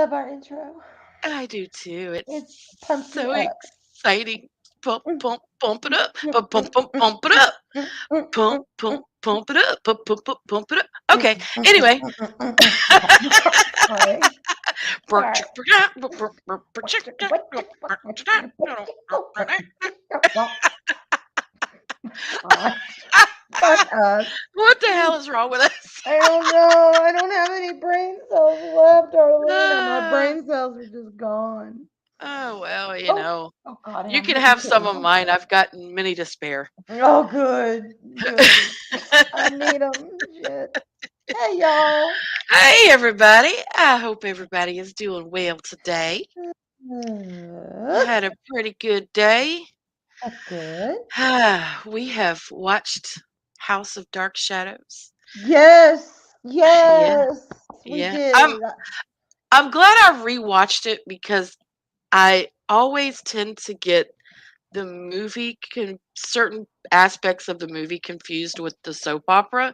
love our intro. I do too. It It's pumps you so up. exciting. Pump, Mm, pump, pump it up. mm, Pump, mm, pump, pump, mm, pump it up. mm, mm, Pump, mm, pump, mm, pump it up. Pump, pump, pump, pump it up. mm, Okay. mm, mm, Anyway. mm, Okay. Sorry. All right. Gosh, fuck us. What the hell is wrong with us? I don't know. I don't have any brain cells left, Arlene. My Uh, brain cells are just gone. oh, well, Oh, oh God, and you I'm can hitting have some kittens. of mine. I've got many to spare. Oh, good, good. I need them. Shit. Hey, y'all. Hey, everybody. I hope everybody is doing well today. I That's had a pretty good day. good. We have watched House of Dark Shadows. Yes, Yeah, yes, we yeah. did. I'm glad I rewatched it because I always tend to get the certain aspects of the movie confused with the soap opera.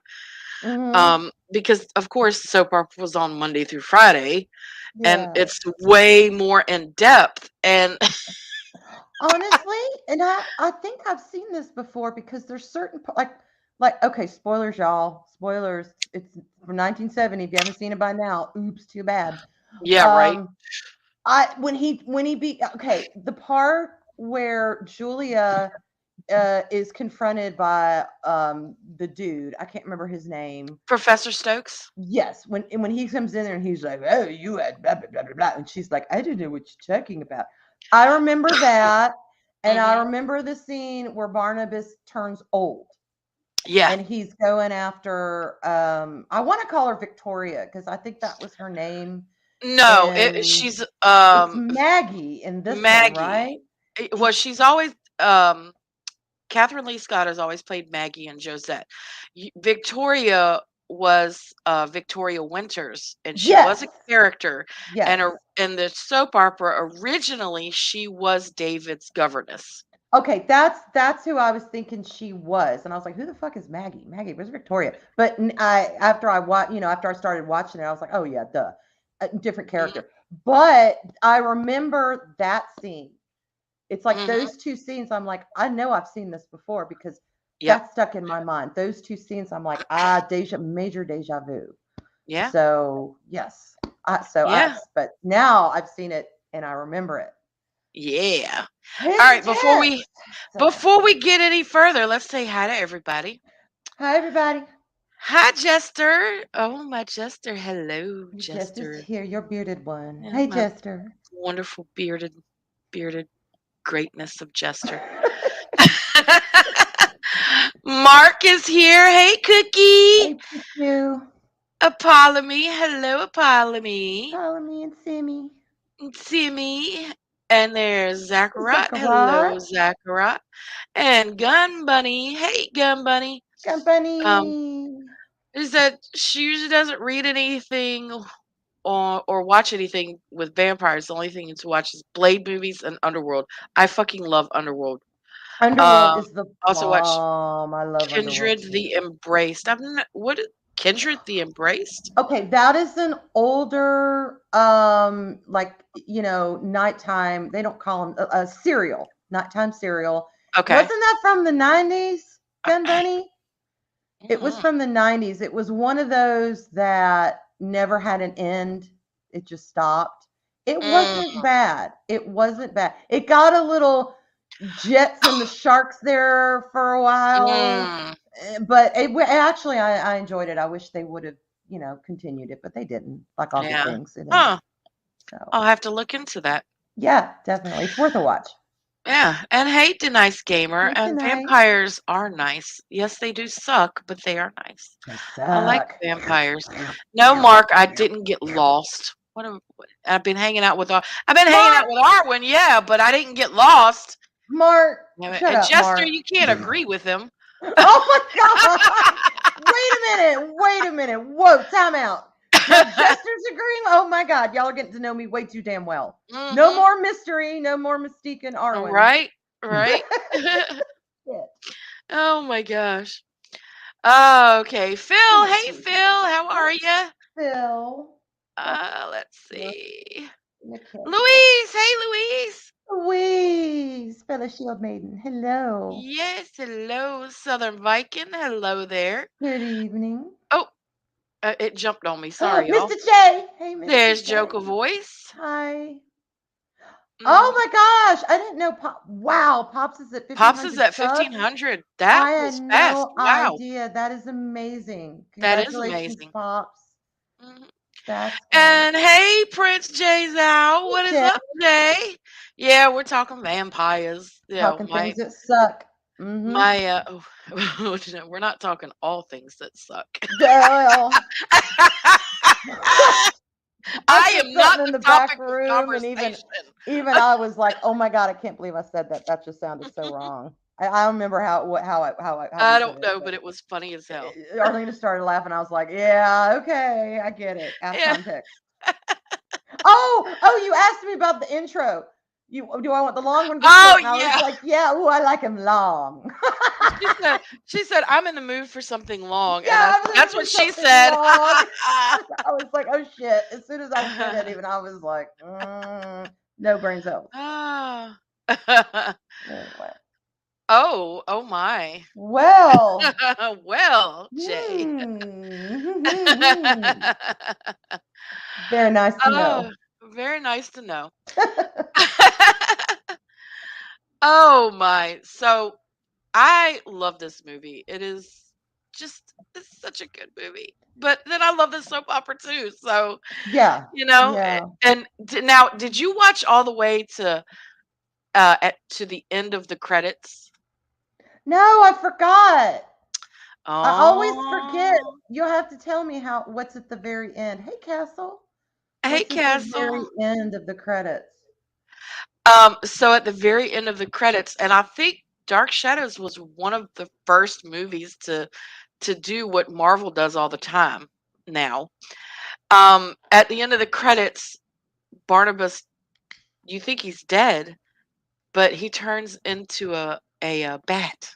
Hmm. Because of course soap opera was on Monday through Friday, and Yeah. it's way more in depth. And Honestly, and I think I've seen this before because there's certain like okay, spoilers, y'all. Spoilers. It's from 1970. If you haven't seen it by now, oops, too bad. yeah, right. Um, I when he beat okay, the part where Julia is confronted by the dude. I can't remember his name. Professor Stokes. Yes, when he comes in there and he's like, "Oh, you had blah blah blah blah," blah," and she's like, "I don't know what you're talking about." I remember that, and I Hmm. remember the scene where Barnabas turns old Yeah. and he's going after. I want to call her Victoria because I think that was her name, No, and she's it's Maggie in this one, Maggie. right? Well, she's always Catherine Lee Scott has always played Maggie and Josette. Victoria was Victoria Winters, and she was Yes, a character. And yes. in the soap opera, originally she was David's governess. Okay, that's who I was thinking she was, and I was like, "Who the fuck is Maggie? Maggie, where's Victoria?" But I after I after I started watching it, I was like, "Oh yeah, duh, a different character." But I remember that scene. It's like Mm-hmm. those two scenes. I'm like, I know I've seen this before because Yep. that's stuck in my mind. Those two scenes, I'm like, major deja vu. Yeah. So yes, Yeah. but now I've seen it and I remember it. Yeah. All right. Intense. So Before we get any further, let's say hi to everybody. hi everybody. Hi, Jester. Oh, my Jester. Hello, Jester's Jester. here, your bearded one. And Hey, my Jester. wonderful bearded greatness of Jester. Mark is here. Hey, Cookie. Hey, you. Apollomy. Hello, Apollomy. Follow me and Sammy. Timmy. And there's Zachariah. Zachariah. Hello, Zachariah. And Gun Bunny. Hey, Gun Bunny. Um, Company. is that she usually doesn't read anything or watch anything with vampires. The only thing to watch is Blade movies and Underworld. I fucking love Underworld. Underworld Um, is the also watch bomb. I love Underworld Kindred too. the Embraced. I'm not, what is Kindred the Embraced? Okay, that is an older, like nighttime. They don't call them a serial, nighttime serial. Okay. Wasn't that from the '90s, Gun Bunny? It was Mm-mm. from the '90s. It was one of those that never had an end. It just stopped. It wasn't Mm, bad. It wasn't bad. It got a little Jets and the Sharks there for a while, mm, but actually, I enjoyed it. I wish they would have, continued it, but they didn't. Like all good yeah. things, it ended. Huh. So I'll have to look into that. yeah, definitely, it's worth a watch. Yeah. And hate the nice gamer. Hey, And tonight vampires are nice. Yes, they do suck, but they are nice. they I like suck. vampires. No, Mark, I didn't get lost. I've been hanging out with I've been hanging out Mark, with Arwen, yeah, but I didn't get lost. Mark, Damn it. shut And up, Jester, Mark. you can't agree with him. Oh my God. Wait a minute. Wait a minute. Whoa, time out. Now, Jester's agreeing. Oh my God. Y'all are getting to know me way too damn well. No Hmm. more mystery. No more Mystique and Arwen. Right, right. Shit. Oh my gosh. Oh, okay. Phil, hey Hey, Phil, how are you? Phil. Let's Look, see. look here. Louise, hey Louise. Louise, fellow shield maiden. Hello. Yes, hello, Southern Viking. Hello there. Good evening. Oh, it jumped on me. Sorry, y'all. Mr. J. Hey, Mr. There's J. Joker Voice. Hi. Oh Mhm. my gosh. I didn't know Wow, Pops is at Pops is 1,500 at subs. 1,500. That I had was fast. no Wow, idea. That is amazing. that is Congratulations, amazing. Pops. Mhm. That's great. And hey, Prince Jay Zhao, what is Jay, up, Jay? Yeah, we're talking vampires. talking things that suck. Oh, no, we're not talking all things that suck. Well, I'm I just am not sitting in the the back topic of room, and even conversation. I was like, "Oh my god, I can't believe I said that. That just sounded so wrong." I don't remember how we I put don't it, know, but but it was funny as hell. Arlena started laughing. I was like, "Yeah, okay, I get it. Out of Yeah. context." Oh, you asked me about the intro. Do I want the long one or the short? Oh And I was yeah. like, "Yeah, I like him long." She said I'm in the mood for something long, and Yeah, I'm looking that's for what she something said. long. I was like, "Oh shit!" As soon as I said it, even I was like, "No brain cells." Ah. Anyway, Oh my. well, Well, Jay. hmm, very nice to Oh, know. very nice to know. Oh my. So I love this movie. It's such a good movie. But then I love the soap opera too. So, Yeah, yeah. and now did you watch all the way to to the end of the credits? No, I forgot. I always forget. Oh. You'll have to tell me what's at the very end. Hey, Castle. Hey What's at the very Castle. end of the credits? So at the very end of the credits, and I think Dark Shadows was one of the first movies to do what Marvel does all the time now. At the end of the credits, Barnabas, you think he's dead, but he turns into a bat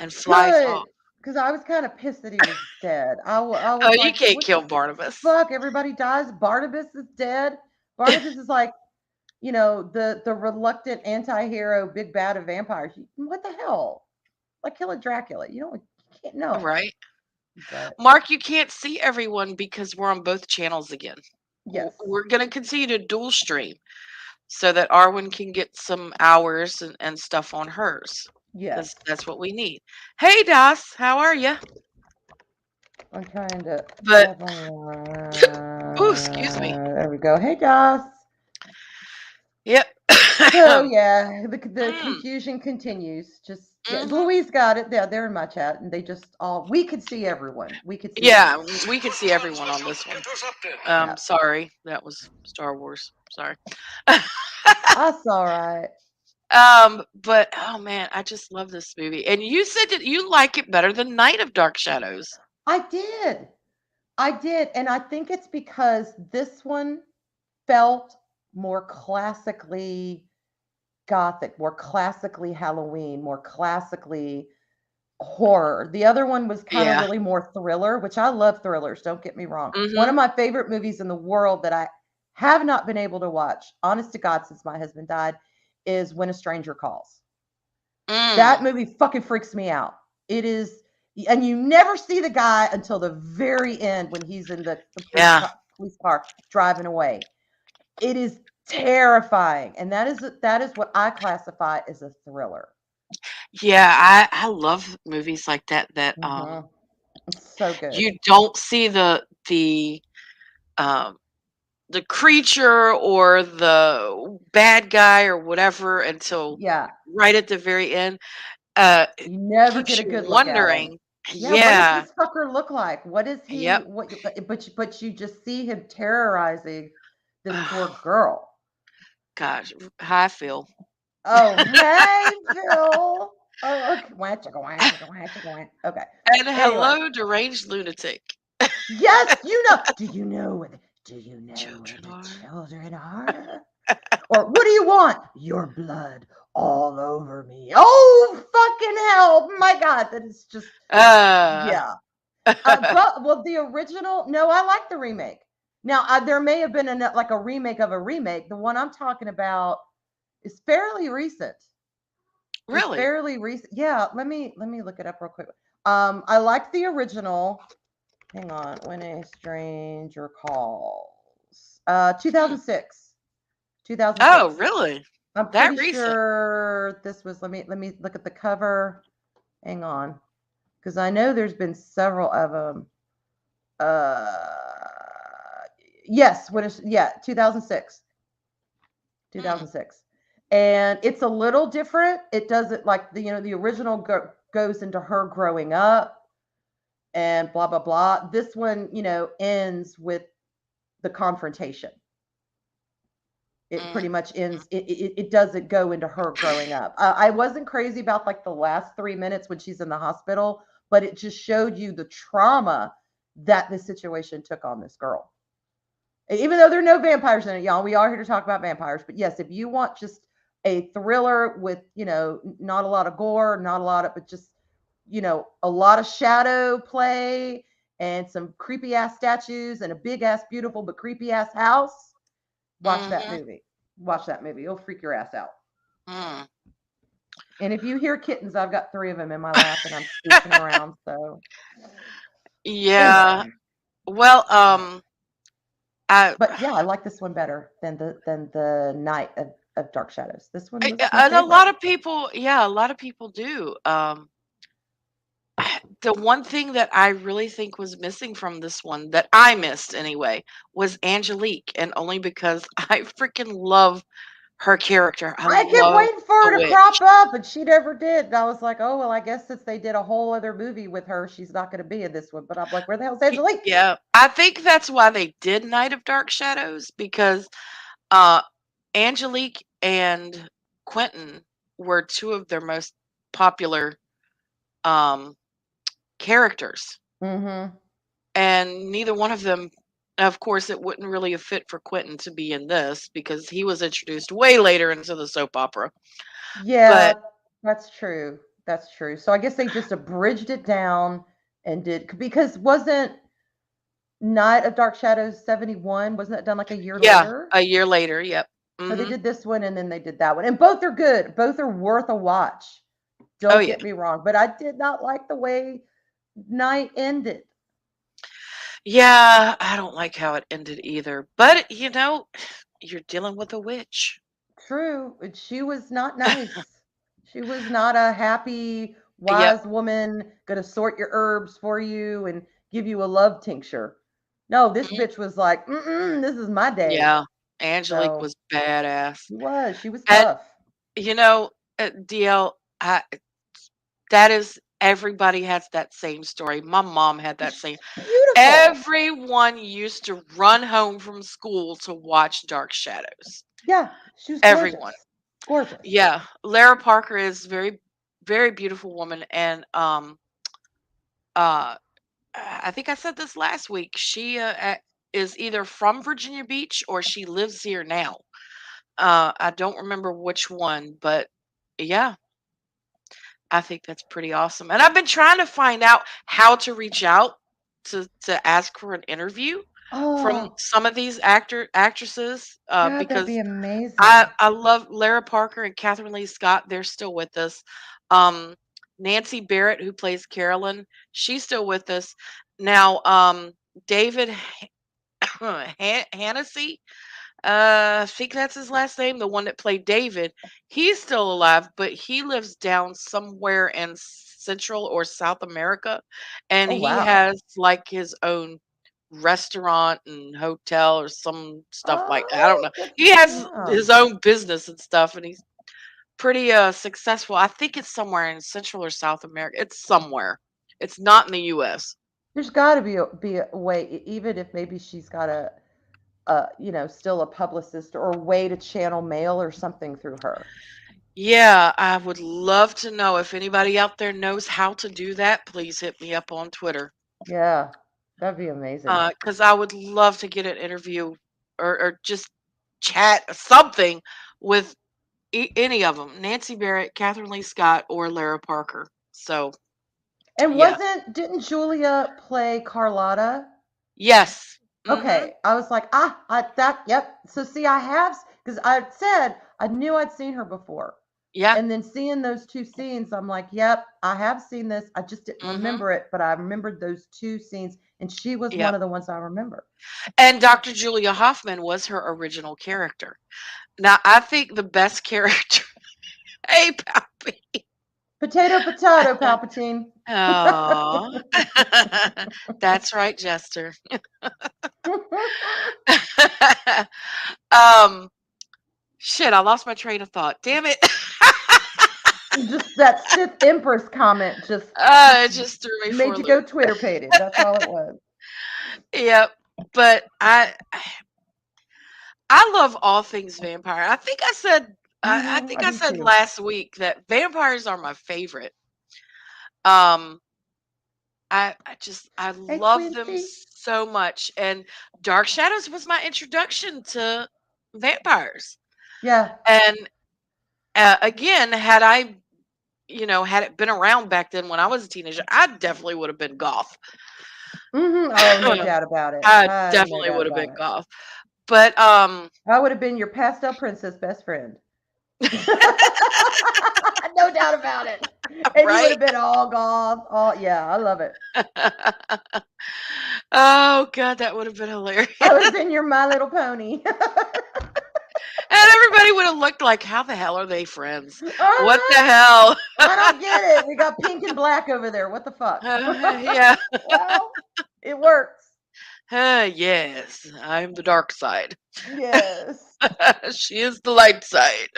and flies Good, off. because I was kind of pissed that he was dead. I Oh, was you like, can't what the kill Barnabas. fuck? Everybody dies. Barnabas is dead. Barnabas is like, the reluctant anti-hero, big bad of vampires. What the hell? Like killing Dracula. You can't know. Right. But Mark, you can't see everyone because we're on both channels again. yes, We're going to continue to dual stream so that Arwen can get some hours and stuff on hers yes. because that's what we need. Hey, Das, how are you? I'm trying to But, tap on. oh, excuse me. There we go. Hey, Joss. Yep. So yeah, the Mm, confusion continues. Just yeah, hmm. Louise got it. They're in my chat, and they just all we could see everyone. We could see Yeah, everyone. we could see everyone on this one. Yeah, Sorry, that was Star Wars. Sorry. that's all right. But oh man, I just love this movie. And you said that you like it better than Night of Dark Shadows. I did, and I think it's because this one felt more classically gothic, more classically Halloween, more classically horror. The other one was kind of Yeah. really more thriller, which I love thrillers, don't get me wrong. One Mm-hmm. of my favorite movies in the world that I have not been able to watch, honest to God, since my husband died, is When a Stranger Calls. That Mm. movie fucking freaks me out. It is, and you never see the guy until the very end when he's in the Yeah. police car driving away. It is terrifying, and that is what I classify as a thriller. Yeah, I love movies like that Mhm. It's so good. you don't see um the creature or the bad guy or whatever until Yeah, right at the very end. Uh you never Keeps get a you good look at him. wondering. Yeah, what does Yeah. this fucker look like? What is he? Yep. What? But you just see him terrorizing this poor Oh, girl. gosh, how I feel. Oh, hey, Phil. Oh, okay. Wah, chicka, wah, chicka, wah, chicka, wah. Okay. And Anyway, hello, deranged lunatic. yes, you know. Do you know where Children the are. children are? Or what do you want? Your blood all over me. Oh, fucking hell. My God, that is just, Uh yeah. But, well, the original, no, I like the remake. Now, there may have been like a remake of a remake. The one I'm talking about is fairly recent. It's Really? fairly recent. Yeah, let me look it up real quick. I liked the original. Hang on, When a Stranger Calls. 2006. Oh, 2006. really? I'm That pretty recent? sure this was. Let me look at the cover. Hang on, because I know there's been several of them. Yes, what is 2006. Hmm. 2006. And it's a little different. It doesn't like the original goes into her growing up and blah blah blah. This one, ends with the confrontation. It Mm. pretty much ends. It doesn't go into her growing up. I wasn't crazy about like the last 3 minutes when she's in the hospital, but it just showed you the trauma that this situation took on this girl. Even though there are no vampires in it, y'all, we are here to talk about vampires. But yes, if you want just a thriller with, not a lot of gore, not a lot of, but just, a lot of shadow play and some creepy ass statues and a big ass, beautiful but creepy ass house, watch that Mm-hmm. movie. Watch that movie. It'll freak your ass out. Mm. And if you hear kittens, I've got three of them in my lap and I'm scooching around. So Yeah. anyway, Well, I, but yeah, I like this one better than the Night of Dark Shadows. This one was my and a favorite. lot of people, yeah, a lot of people do. The one thing that I really think was missing from this one that I missed anyway was Angelique, and only because I freaking love her character. I I kept love waiting for the her to crop witch. up, and she never did. And I was like, oh well, I guess since they did a whole other movie with her, she's not going to be in this one. But I'm like, where the hell's Angelique? Yeah, I think that's why they did Night of Dark Shadows because uh, Angelique and Quentin were two of their most popular um, characters, Mm-hmm. and neither one of them, of course, it wouldn't really have fit for Quentin to be in this because he was introduced way later into the soap opera. Yeah, But that's true. That's true. So I guess they just abridged it down and did because wasn't Night of Dark Shadows 71? Wasn't that done like a year yeah, later? a year later, yep. So they Hmm. did this one and then they did that one. And both are good. Both are worth a watch. Oh Don't yeah, get me wrong. But I did not like the way Night ended. yeah. I don't like how it ended either. But you're dealing with a witch. True. She was not nice. She was not a happy, Yep. wise woman gonna sort your herbs for you and give you a love tincture. No, this Mhm. bitch was like, this is my day. Yeah, Angelique So was badass. she was And tough. you know, DL, that is everybody has that same story. My mom had that She's same. beautiful. Everyone used to run home from school to watch Dark Shadows. Yeah, she was Everyone. gorgeous. Gorgeous. Yeah, Lara Parker is very, very beautiful woman, and uh, I think I said this last week. She is either from Virginia Beach or she lives here now. I don't remember which one, but yeah, I think that's pretty awesome. And I've been trying to find out how to reach out to ask for an interview from Oh, some of these actresses God, that'd because be I amazing. I love Lara Parker and Catherine Lee Scott. They're still with us. Um, Nancy Barrett, who plays Carolyn, she's still with us now. David Hannessy, I think that's his last name, the one that played David. He's still alive, but he lives down somewhere in Central or South America, and Oh, he wow. has like his own restaurant and hotel or some stuff like that. I don't Oh, know. good He for has him. his own business and stuff, and he's pretty successful. I think it's somewhere in Central or South America. It's somewhere. It's not in the US. There's got to be a way, even if maybe she's got still a publicist or a way to channel mail or something through her. Yeah, I would love to know if anybody out there knows how to do that. Please hit me up on Twitter. Yeah, that'd be amazing. Because I would love to get an interview or just chat something with any of them, Nancy Barrett, Catherine Lee Scott, or Lara Parker. So, And yeah. didn't Julia play Carlotta? Yes. Okay, I was like, yep. So see, I have, because I said I knew I'd seen her before. Yeah. And then seeing those two scenes, I'm like, yep, I have seen this. I just didn't remember it, but I remembered those two scenes, and she was one Yep. of the ones I remember. And Dr. Julia Hoffman was her original character. Now, I think the best character. Hey, Pappy. Potato, Palpatine. Oh, that's right, Jester. Shit, I lost my train of thought. Damn it. Just that Sith Empress comment just It just threw me for made a you go loop. Twitter pated. That's all it was. Yep. But I love all things vampire. I think I said I think I I do said too. last week that vampires are my favorite. I Hey, love them Quincy. so much, and Dark Shadows was my introduction to vampires. Yeah. And again, had had it been around back then when I was a teenager, I definitely would have been goth. Oh, no doubt about it. I No definitely doubt would have about been it. goth. But I would have been your pastel princess best friend. No doubt about it. And you would have been all goth. Yeah, I love it. Oh God, that would have been hilarious. I would have been your My Little Pony. And everybody would have looked like, how the hell are they friends? What the hell? I don't get it. We got pink and black over there. What the fuck? Yeah. Well, it works. Yes, I'm the dark side. Yes. She is the light side.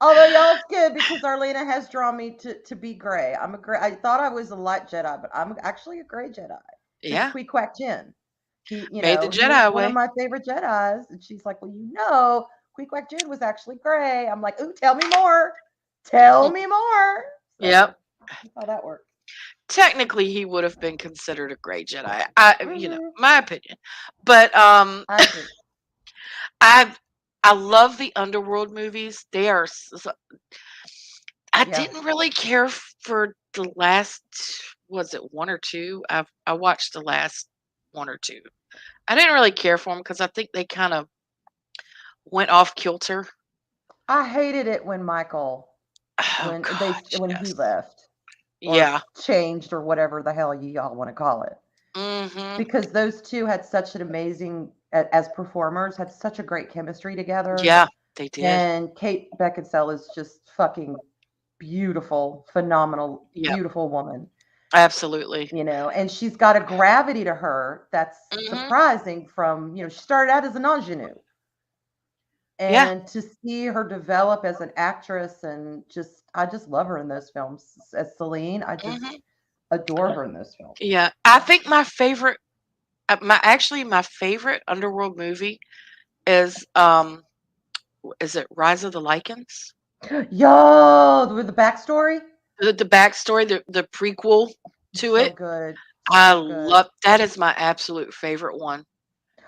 Although y'all's good because Arlena has drawn me to be gray. I'm a gray. I thought I was a light Jedi, but I'm actually a gray Jedi. Yeah. Queequeg Jin. He Made the was Jedi one of way. my favorite Jedis. And she's like, well, Queequeg Jin was actually gray. I'm like, ooh, tell me more. Tell me more. So, Yep. that's how that works. Technically, he would have been considered a gray Jedi. My opinion. But I agree. I love the Underworld movies. They are. I Yeah. didn't really care for the last. Was it one or two? I watched the last one or two. I didn't really care for them because I think they kind of went off kilter. I hated it when Michael Oh God, when he left. Or yeah. changed or whatever the hell y'all want to call it. Mm-hmm. Because those two had such an amazing, as performers, had such a great chemistry together. Yeah, they did. And Kate Beckinsale is just fucking beautiful, phenomenal, Yep. beautiful woman. Absolutely. And she's got a gravity to her that's surprising from, she started out as an ingenue. And to see her develop as an actress and I just love her in those films. As Celine, I just adore her in those films. Yeah, I think my favorite, my favorite Underworld movie is it Rise of the Lycans? Yo, with the backstory. The backstory, the prequel to it. Good. I love that. Is my absolute favorite one.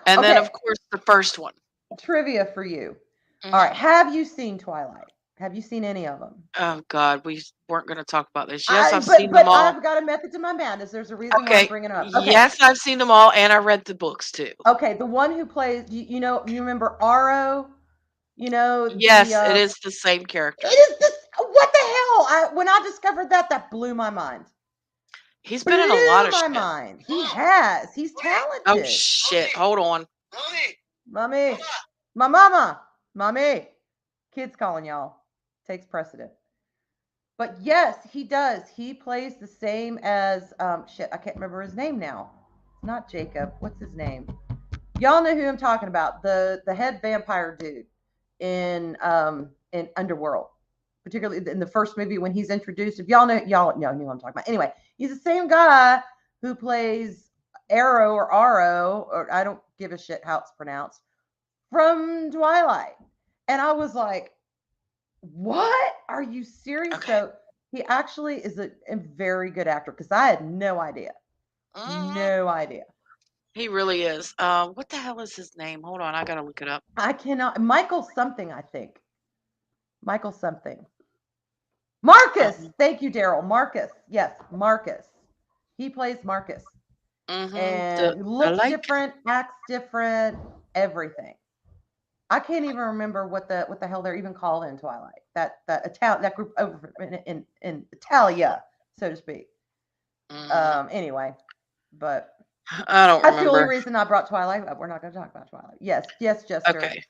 And then of course the first one. Trivia for you. All right, have you seen Twilight? Have you seen any of them? Oh God, we weren't going to talk about this. Yes, I've seen them all. I've got a method to my madness. There's a reason why I'm bringing it up. Okay. Yes, I've seen them all, and I read the books too. Okay, the one who plays, you remember Aro? Yes, it is the same character. It is this. What the hell? When I discovered that blew my mind. He's been in a lot of shit. Mind. He has. He's talented. Oh shit! Hold on. Mommy. My mama. Mommy. Kids calling y'all. Takes precedent. But yes, he does. He plays the same as shit. I can't remember his name now. It's not Jacob. What's his name? Y'all know who I'm talking about. The head vampire dude in Underworld, particularly in the first movie when he's introduced. If y'all know who I'm talking about. Anyway, he's the same guy who plays Arrow or Aro, or I don't give a shit how it's pronounced, from Twilight. And I was like, what? Are you serious? Okay. So he actually is a very good actor because I had no idea. No idea. He really is. What the hell is his name? Hold on, I gotta look it up. I cannot. Michael something, I think. Michael something. Marcus. Thank you, Daryl. Marcus. Yes, Marcus. He plays Marcus. and I looks like. different, acts different, everything. I can't even remember what the hell they're even called in Twilight. That group over in Italia, so to speak. Anyway, but I don't that's the only remember. reason I brought Twilight up. We're not going to talk about Twilight. Yes, Jester. Okay.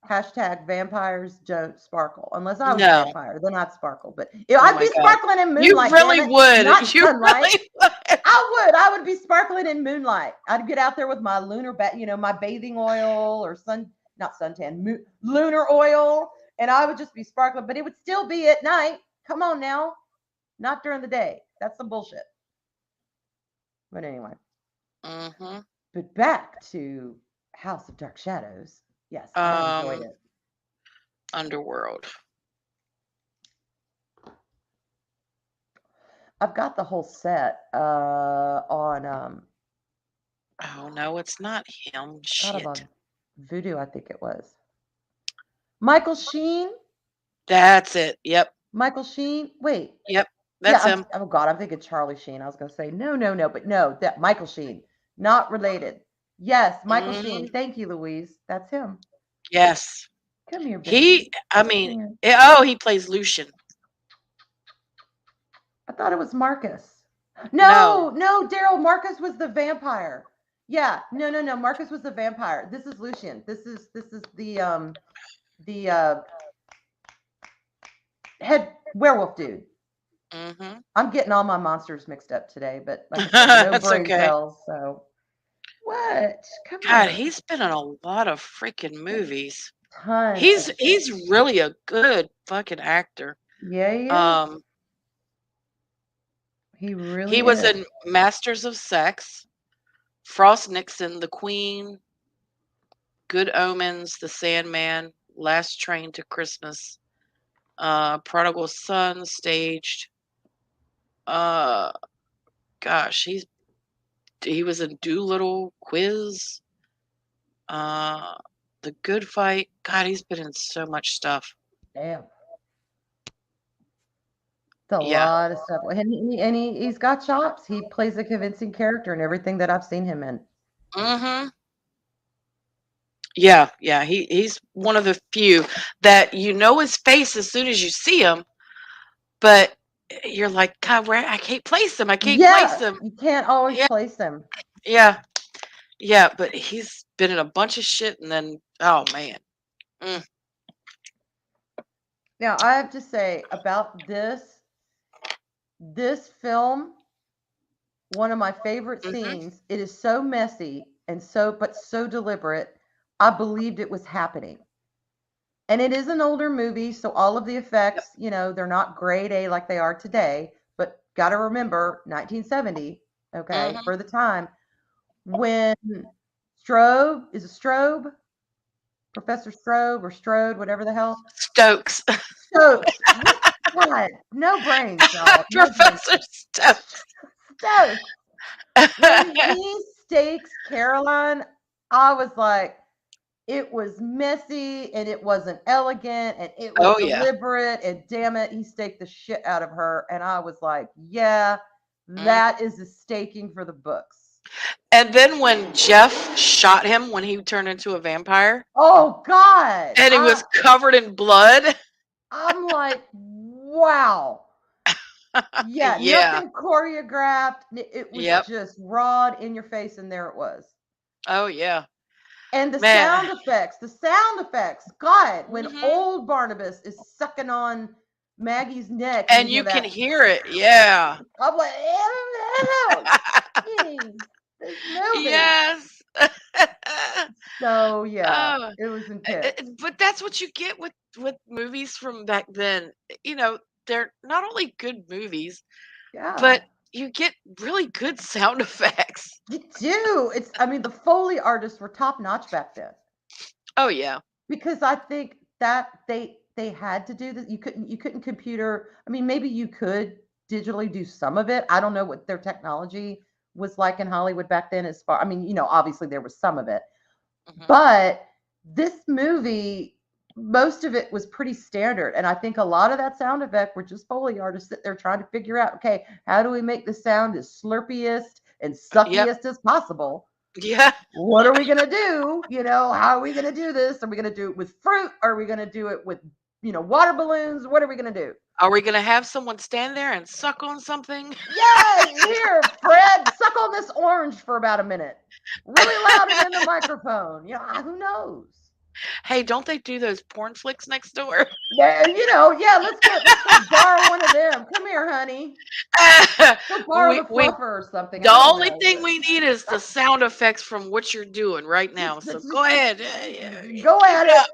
Hashtag vampires don't sparkle. Unless I was a No. vampire, then I'd sparkle. But Oh I'd my be God. sparkling in You moonlight, damn really it. would. Not You sunlight. really would. I would be sparkling in moonlight. I'd get out there with my my bathing oil or not suntan, lunar oil, and I would just be sparkling. But it would still be at night. Come on now, not during the day. That's some bullshit. But anyway. But back to House of Dark Shadows. Yes, I enjoyed it. Underworld. I've got the whole set on Oh no, it's not him. Shit. on Voodoo, I think it was. Michael Sheen? That's it. Yep. Michael Sheen? Wait. Yep. That's him. Oh God, I'm thinking Charlie Sheen. I was gonna say no, but no, that Michael Sheen. Not related. Yes, Michael Sheen. Thank you, Louise. That's him. Yes. Come here, baby. He plays Lucian. I thought it was Marcus. No, Daryl. Marcus was the vampire. Yeah, no. Marcus was the vampire. This is Lucian. This is the head werewolf dude. I'm getting all my monsters mixed up today, but like I said, no brain cells. So what? Come God, here. he's been in a lot of freaking movies. Tons. He's really a good fucking actor. Yeah, he really he was in Masters of Sex, Frost Nixon, The Queen, Good Omens, The Sandman, Last Train to Christmas, Prodigal Son, Staged. Gosh, he was in Doolittle, Quiz, The Good Fight. God, he's been in so much stuff. Damn. It's a lot of stuff. And he's got chops. He plays a convincing character in everything that I've seen him in. Yeah. He's one of the few that you know his face as soon as you see him, but you're like, God, where I can't place him. I can't place him. You can't always place him. Yeah, but he's been in a bunch of shit, and then oh man. Now I have to say about this film, one of my favorite scenes. It is so messy and so deliberate. I believed it was happening. And it is an older movie, so all of the effects, they're not grade A like they are today. But got to remember, 1970, okay, for the time when Professor Strobe or Strode, whatever the hell. Stokes. God, no brains, y'all. Professor Stokes. When he stakes Caroline, I was like, it was messy and it wasn't elegant and it was deliberate and damn it, he staked the shit out of her. And I was like, yeah, that is a staking for the books. And then when Jeff shot him when he turned into a vampire. Oh God. And he was covered in blood. I'm like, wow. Nothing choreographed. It was just raw in your face, and there it was. Oh yeah. And the sound effects. God, when old Barnabas is sucking on Maggie's neck, and you can hear it. Yeah. I'm like, yes. So yeah, it was intense. But that's what you get with movies from back then. They're not only good movies, but you get really good sound effects. You do. The Foley artists were top notch back then. Oh yeah. Because I think that they had to do this. You couldn't computer. Maybe you could digitally do some of it. I don't know what their technology was like in Hollywood back then as far. Obviously there was some of it. But this movie, most of it was pretty standard. And I think a lot of that sound effect were just Foley artists that they're trying to figure out, okay, how do we make the sound as slurpiest, and Yep. suckiest as possible. Yeah. What are we going to do? How are we going to do this? Are we going to do it with fruit? Are we going to do it with, water balloons? What are we going to do? Are we gonna have someone stand there and suck on something? Yes, here, Fred, suck on this orange for about a minute. Really loud and in the microphone. Who knows? Hey, don't they do those porn flicks next door? Yeah, let's go borrow one of them. Come here, honey. Go borrow the fluffer or something. The I don't only know, thing but we need is the sound effects from what you're doing right now. just, So just go ahead. go Keep at it it. up.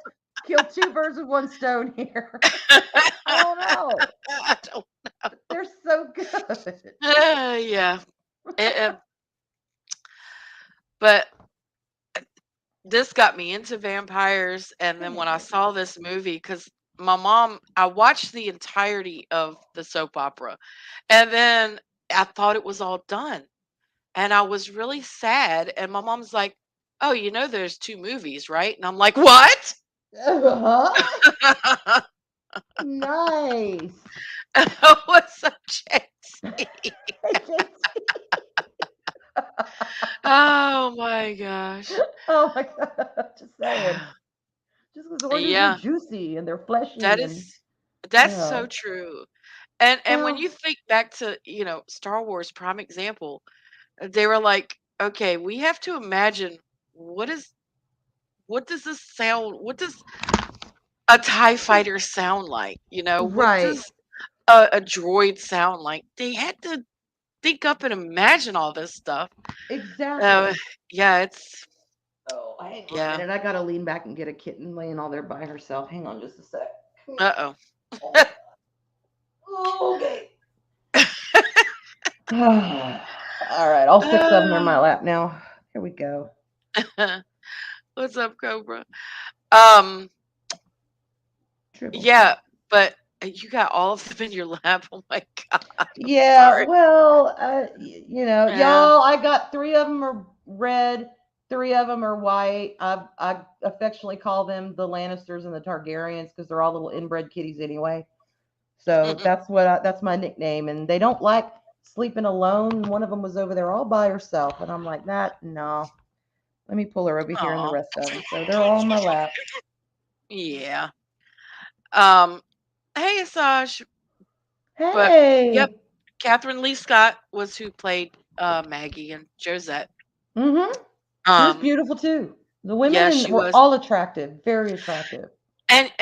Kill two birds with one stone here. I don't know. I don't know. They're so good. Yeah. But this got me into vampires. And then when I saw this movie, because my mom, I watched the entirety of the soap opera. And then I thought it was all done. And I was really sad. And my mom's like, oh, there's 2 movies, right? And I'm like, what? Uh-huh. Nice. What's up, JC? Oh my gosh. Oh my god. Just saying. Just because oranges Yeah, are juicy and they're fleshy that and that's so true. And when well, you think back to, Star Wars, prime example, they were like, okay, we have to imagine what does this sound, what does a TIE fighter sound like? What right. does a droid sound like? They had to think up and imagine all this stuff. Exactly. Yeah, it's Oh, hang on a yeah. minute. I gotta lean back and get a kitten laying all there by herself. Hang on just a sec. Uh-oh. Okay. All right, all 6 of them are in my lap now. Here we go. What's up, Cobra? Um, Dribble. yeah, but you got all of them in your lap. Oh my god. Yeah, Sorry. well, Yeah. y'all, I got 3 of them are red, 3 of them are white. I affectionately call them the Lannisters and the Targaryens because they're all little inbred kitties anyway. So that's my nickname, and they don't like sleeping alone. One of them was over there all by herself, and I'm like, no. Let me pull her over here and the Aw. rest of them. So they're all on my lap. Yeah. Hey, Asaj. But yep, Hey. Catherine Lee Scott was who played Maggie and Josette. Mm-hmm. She was beautiful too. The Yeah, women she were was. all attractive, very attractive. And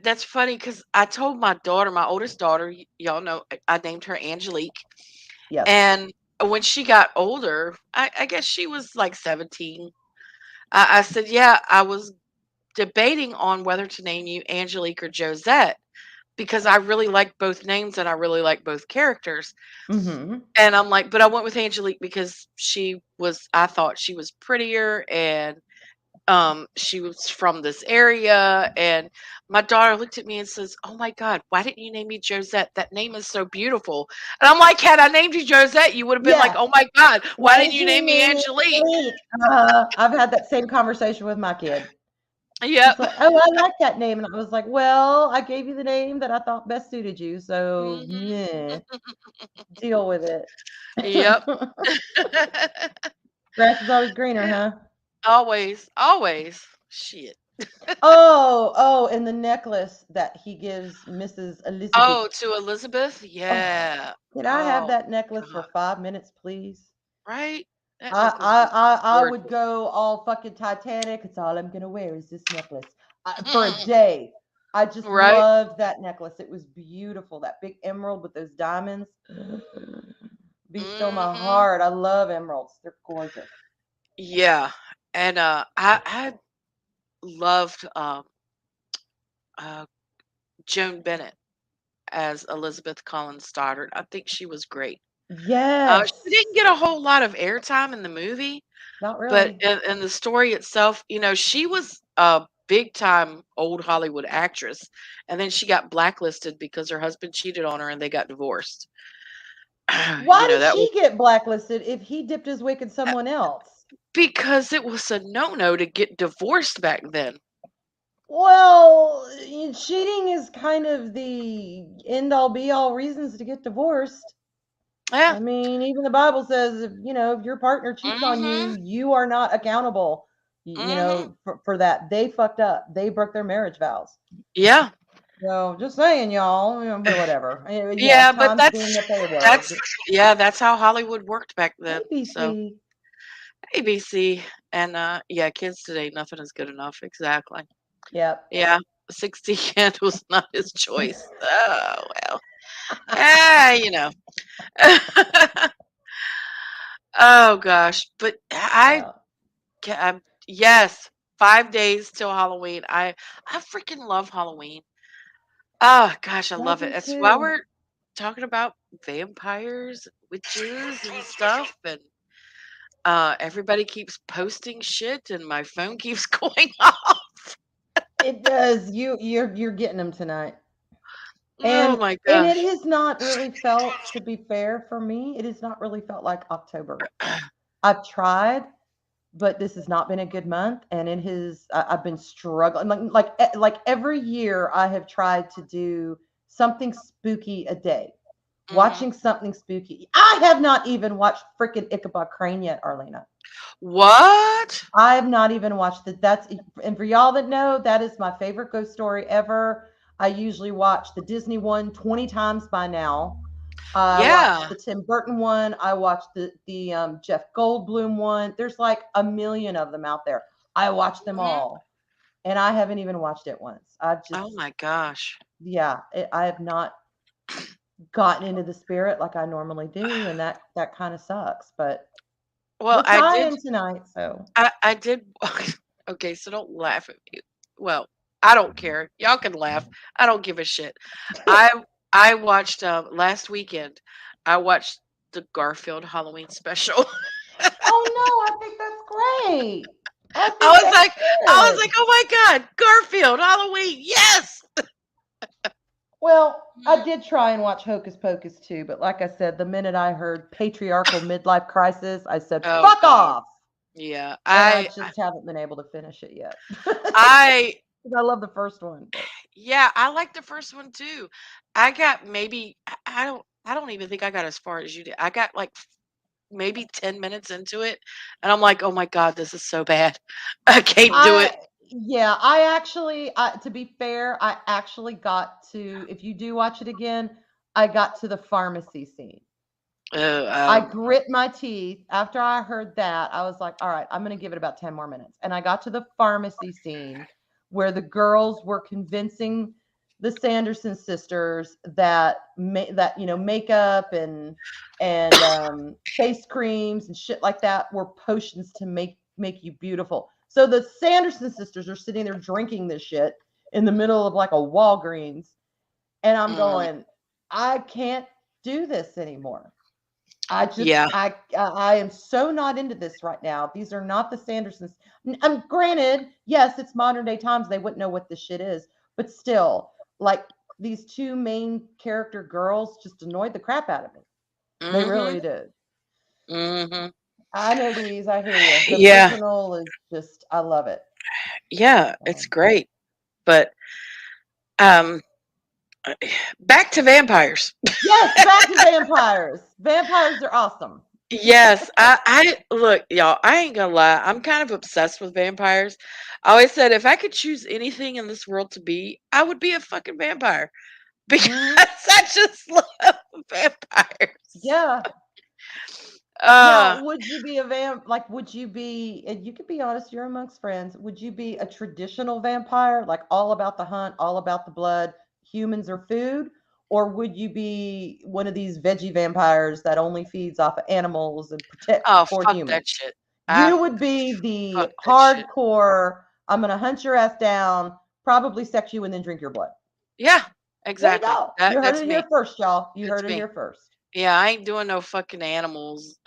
that's funny because I told my daughter, my oldest daughter, y'all know, I named her Angelique. Yes. And when she got older, I guess she was like 17. I said, yeah, I was debating on whether to name you Angelique or Josette because I really like both names and I really like both characters. Mm-hmm. And I'm like, but I went with Angelique because I thought she was prettier and she was from this area. And my daughter looked at me and says, oh my god, why didn't you name me Josette? That name is so beautiful. And I'm like, had I named you Josette, you would have been like, oh my god, why didn't you name me Angelique? I've had that same conversation with my kid. Yep. Like, oh, I like that name. And I was like, well, I gave you the name that I thought best suited you, so yeah, deal with it. Yep. Grass is always greener, huh? Always shit. Oh, and the necklace that he gives Mrs. Elizabeth. Oh, to Elizabeth? Yeah. Could I have that necklace for 5 minutes, please? Right? That necklace is I would gorgeous. go all fucking Titanic. It's all I'm gonna wear is this necklace for a day. I just Right? loved that necklace. It was beautiful. That big emerald with those diamonds. Be still my heart. I love emeralds. They're gorgeous. Yeah. And I loved Joan Bennett as Elizabeth Collins Stoddard. I think she was great. Yes. She didn't get a whole lot of airtime in the movie, Not but really. in the story itself, she was a big time old Hollywood actress, and then she got blacklisted because her husband cheated on her and they got divorced. Why did she get blacklisted if he dipped his wick in someone else? Because it was a no-no to get divorced back then. Well, cheating is kind of the end all be all reasons to get divorced. Yeah. I mean, even the Bible says if your partner cheats on you, Mhm. you are not accountable. Mhm. For that. They fucked up. They broke their marriage vows. Yeah. So just saying, y'all. But whatever. Yeah, Yeah, but times being what they were. that's yeah, that's how Hollywood worked back then. So ABC. ABC and yeah, kids today, nothing is good enough. Exactly. Yep. Yeah. 60 Cent was not his choice. Oh well. Ah, you know. Oh gosh, but Yeah. yes, 5 days till Halloween. I freaking love Halloween. Oh gosh, I I love it. do It's while too. we're talking about vampires, witches, and stuff, and everybody keeps posting shit, and my phone keeps going off. It does. You're getting them tonight. Oh And my and it gosh. has not really felt, to be fair for me, it has not really felt like October. I've tried, but this has not been a good month, and I've been struggling. Like every year, I have tried to do something spooky a day, Hmm. watching something spooky. I have not even watched freaking Ichabod Crane yet, Arlena. What? I have not even watched it. And for y'all that know, that is my favorite ghost story ever. I usually watch the Disney one 20 times by now. I watched Yeah. the Tim Burton one. I watched the Jeff Goldblum one. There's like a million of them out there. I watched them Mhm. all, and I haven't even watched it once. I've Oh just, my gosh. yeah, I have not gotten into the spirit like I normally do, and that kind of sucks. But Well, we're I did trying tonight, so I did okay, so don't laugh at me. Well, I don't care. Y'all can laugh. I don't give a shit. I I watched last weekend. I watched the Garfield Halloween special. oh no, I think that's great. I I think was that's like I was like, good. "Oh my god, Garfield Halloween. Yes." Well, I Mm. did try and watch Hocus Pocus too, but like I said, the minute I heard patriarchal midlife crisis, I said, Oh fuck god. off. Yeah. And I just haven't been able to finish it yet. 'Cause I I love the first one, but yeah, I like the first one too. I got maybe I don't even think I got as far as you did. I got like maybe 10 minutes into it, and I'm like, "Oh my god, this is so bad. I can't do it." I yeah, I actually to be fair, I actually got to, if you do watch it again, I got to the pharmacy scene. Uh, I um, grit my teeth. After I heard that, I was like, all right, I'm going to give it about 10 more minutes. And I got to the pharmacy scene where the girls were convincing the Sanderson sisters that makeup and face creams and shit like that were potions to make you beautiful. So the Sanderson sisters are sitting there drinking this shit in the middle of like a Walgreens, and I'm mm, going, I can't do this anymore. I just yeah, I am so not into this right now. These are not the Sandersons. Granted, yes, it's modern day times. They wouldn't know what this shit is, but still, like these two main character girls just annoyed the crap out of me. They mhm, really did. mhm, I know, Louise. I hear you. The yeah, original is just, I love it. yeah, it's So, great, but, um, back to vampires. yes, back to vampires. Vampires are awesome. Yes, I look, y'all, I ain't gonna lie, I'm kind of obsessed with vampires. I always said if I could choose anything in this world to be, I would be a fucking vampire because Hmm. I just love vampires. Yeah. Now, Uh, would you be a like, would you be, and you could be honest, you're amongst friends, would you be a traditional vampire, like all about the hunt, all about the blood, humans or food? Or would you be one of these veggie vampires that only feeds off of animals and protects the oh, poor fuck that humans? shit. You would be Fuck the that shit. hardcore, I'm going to hunt your ass down, probably sex you, and then drink your blood. Yeah, There you exactly. go. That You heard that's it me. here first, y'all. You That's heard it me. here first. Yeah, I ain't doing no fucking animals,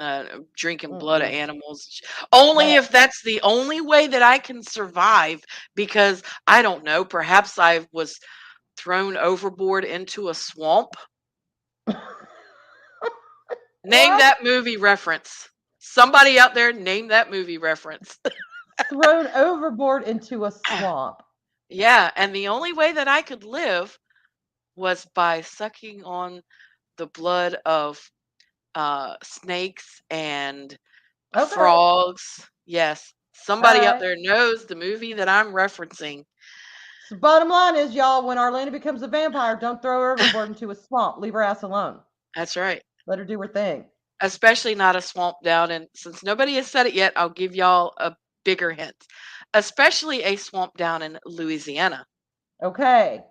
drinking blood of Mm-mm. animals. Only That, if that's the only way that I can survive because I don't know, perhaps I was thrown overboard into a swamp. Name what? that movie reference. Somebody out there name that movie reference. Thrown overboard into a swamp. Yeah, and the only way that I could live was by sucking on the blood of snakes and Okay. frogs. Yes, All somebody out right. there knows the movie that I'm referencing. So bottom line is, y'all, when Arlena becomes a vampire, don't throw her overboard into a swamp. Leave her ass alone. That's right. Let her do her thing. Especially not a swamp down. And since nobody has said it yet, I'll give y'all a bigger hint. Especially a swamp down in Louisiana. Okay.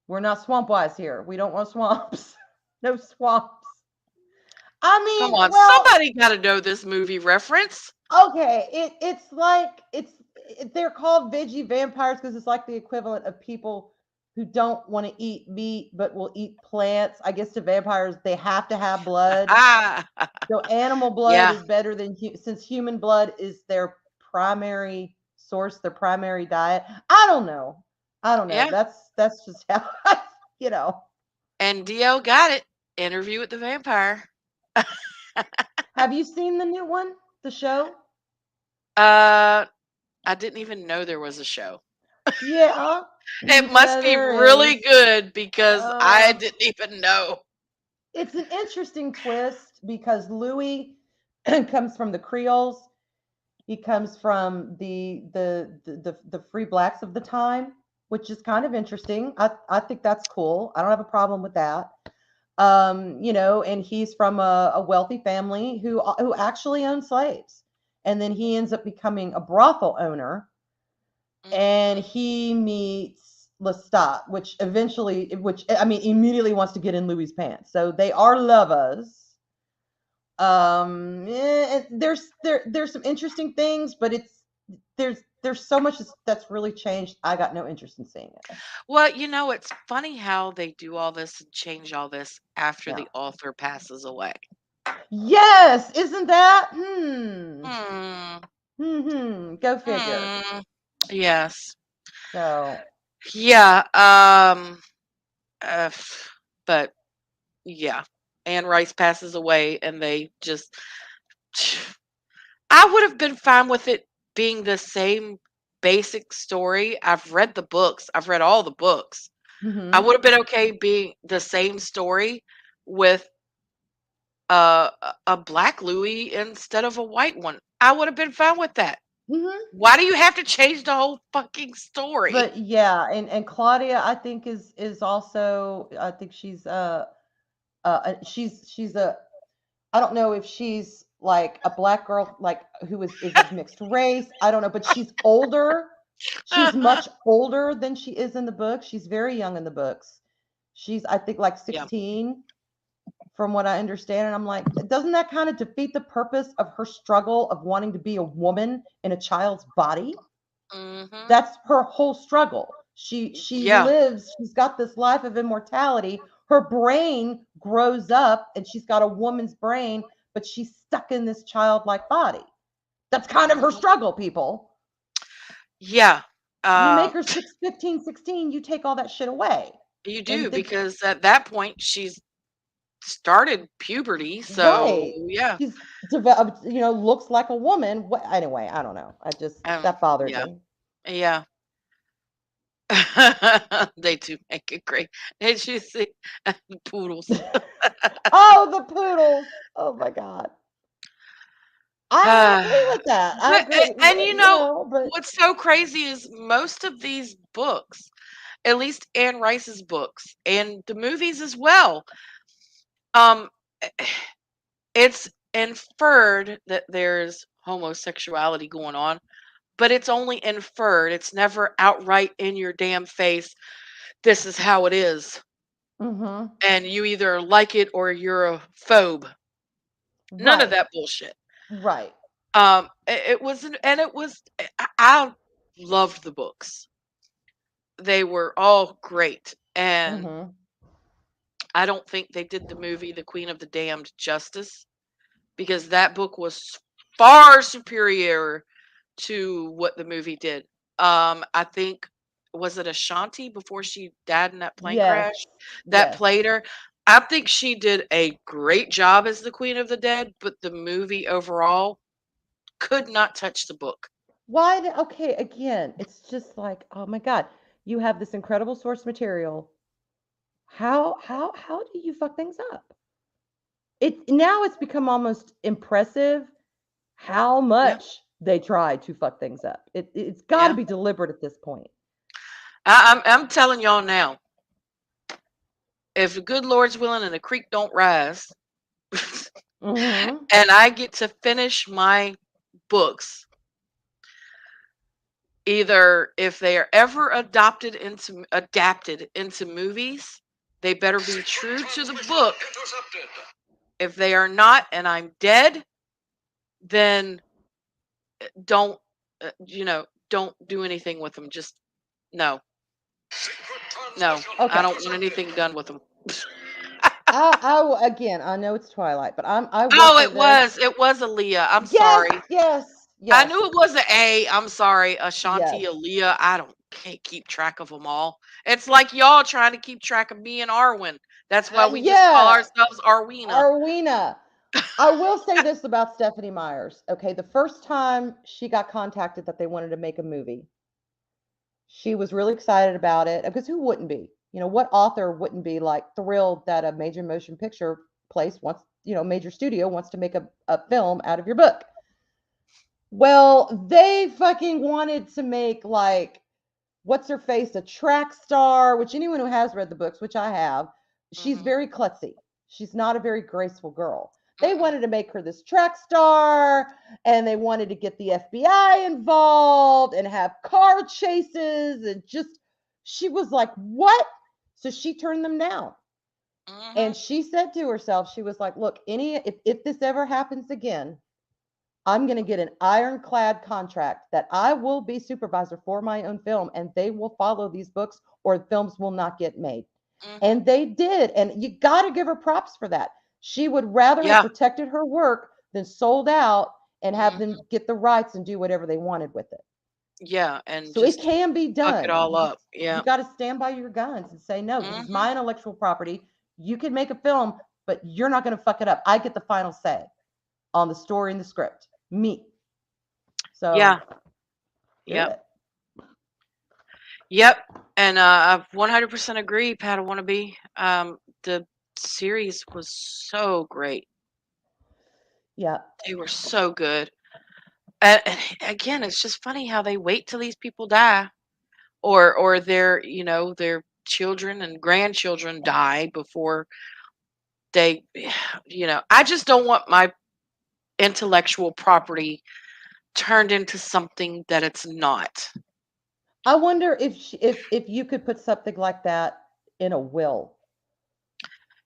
We're not swamp wise here. We don't want swamps. No swamps. I Come mean, on, well, somebody got to know this movie reference. okay. It's like they're called veggie vampires because it's like the equivalent of people who don't want to eat meat but will eat plants. I guess to vampires they have to have blood. Ah, So animal blood yeah, is better than since human blood is their primary source, their primary diet. I don't know. I don't know. yeah. That's just how you know. And Dio got it. Interview with the Vampire. Have you seen the new one, the show? I didn't even know there was a show. Yeah, It must yeah, be there really is. good because I Uh, didn't even know. it's an interesting twist because Louis comes from the Creoles. He comes from the free blacks of the time, which is kind of interesting. I think that's cool. I don't have a problem with that. You know, and he's from a wealthy family who actually owned slaves, and then he ends up becoming a brothel owner, and Mhm. he meets Lestat, which I mean, immediately wants to get in Louis' pants. So they are lovers. There's some interesting things, but there's so much that's really changed. I got no interest in seeing it. Well, it's funny how they do all this and change all this after Yeah. the author passes away. Yes, isn't that? Hmm. Go figure. Hmm. Yes. So, Yeah. Uh, but yeah, Anne Rice passes away, and they just. I would have been fine with it being the same basic story. I've read the books. I've read all the books. I hmm would have been okay being the same story with a black Louis instead of a white one. I would have been fine with that. hmm Why do you have to change the whole fucking story? but yeah, and Claudia, I think is also. I think she's a. I don't know if she's like a black girl, like who is of mixed race. I don't know, but she's older. She's much older than she is in the book. She's very young in the books. She's, I think, like Yeah. 16, from what I understand. And I'm like, doesn't that kind of defeat the purpose of her struggle of wanting to be a woman in a child's body? Hmm. That's her whole struggle. She Yeah. lives, she's got this life of immortality. Her brain grows up and she's got a woman's brain, but she's stuck in this childlike body. That's kind of her Mhm. struggle, people. Yeah. You make Um, her 15, 16, you take all that shit away. you And do, the because at that point she's started puberty. So right. yeah. She's developed, looks like a woman. Anyway, I don't know. I just that bothered Yeah. me. Yeah. They do make it great. Did you see poodles? Oh, the poodles. Oh my God. I agree with that. I But agree, and but what's so crazy is most of these books, at least Anne Rice's books and the movies as well, um, it's inferred that there's homosexuality going on, but it's only inferred. It's never outright in your damn face. This is how it is, mhm. and you either like it or you're a phobe. None of Right. that bullshit. Right. It wasn't, and it was. I loved the books. They were all great, and Mhm. I don't think they did the movie The Queen of the Damned justice, because that book was far superior to what the movie did. I think, was it Ashanti before she died in that plane Yes. crash that Yes. played her? I think she did a great job as the Queen of the Dead, but the movie overall could not touch the book. Okay, again, it's just like, oh my God, you have this incredible source material. How do you fuck things up? Now it's become almost impressive how Yeah, much they try to fuck things up. It's got to yeah. be deliberate at this point. I'm telling y'all now, if the good Lord's willing and the creek don't rise, Hmm. and I get to finish my books, either if they are ever adapted into movies, they better be true to the book. If they are not, and I'm dead, then don't don't do anything with them. Just no, no. I Okay. don't want anything done with them. Again, I know it's Twilight, but I will Oh, say this. it was Aaliyah. I'm Yes, sorry. yes, I yes, knew it was an A. I'm sorry, yes. Ashanti, Aaliyah. Can't keep track of them all. It's like y'all trying to keep track of me and Arwen. That's why we just call Yeah, ourselves Arwina. Arwina. I will say this about Stephanie Myers. Okay, the first time she got contacted that they wanted to make a movie, she was really excited about it because who wouldn't be? What author wouldn't be like thrilled that a major motion picture place wants, major studio wants to make a film out of your book? Well, they fucking wanted to make like what's her face, a track star, which anyone who has read the books, which I have, she's Hmm. very klutzy. She's not a very graceful girl. They Mm-mm. wanted to make her this track star, and they wanted to get the FBI involved and have car chases, and just, she was like, what? So she turned them down. Hmm. And she said to herself, she was like, look, if this ever happens again, I'm going to get an ironclad contract that I will be supervisor for my own film, and they will follow these books or films will not get made. Hmm. And they did. And you got to give her props for that. She would rather have Yeah. protected her work than sold out and have Hmm. them get the rights and do whatever they wanted with it. Yeah. And So it just can be fuck it done. all up. You Yeah. got to stand by your guns and say, no, this is Hmm. my intellectual property. You can make a film, but you're not going to fuck it up. I get the final say on the story and the script. Me. So Yeah. do Yep. it. Yep. And I 100% agree, Padawannabe. The series was so great. Yeah. They were so good. And again, it's just funny how they wait till these people die, or their children and grandchildren die before they. I just don't want my intellectual property turned into something that it's not. I wonder if you could put something like that in a will.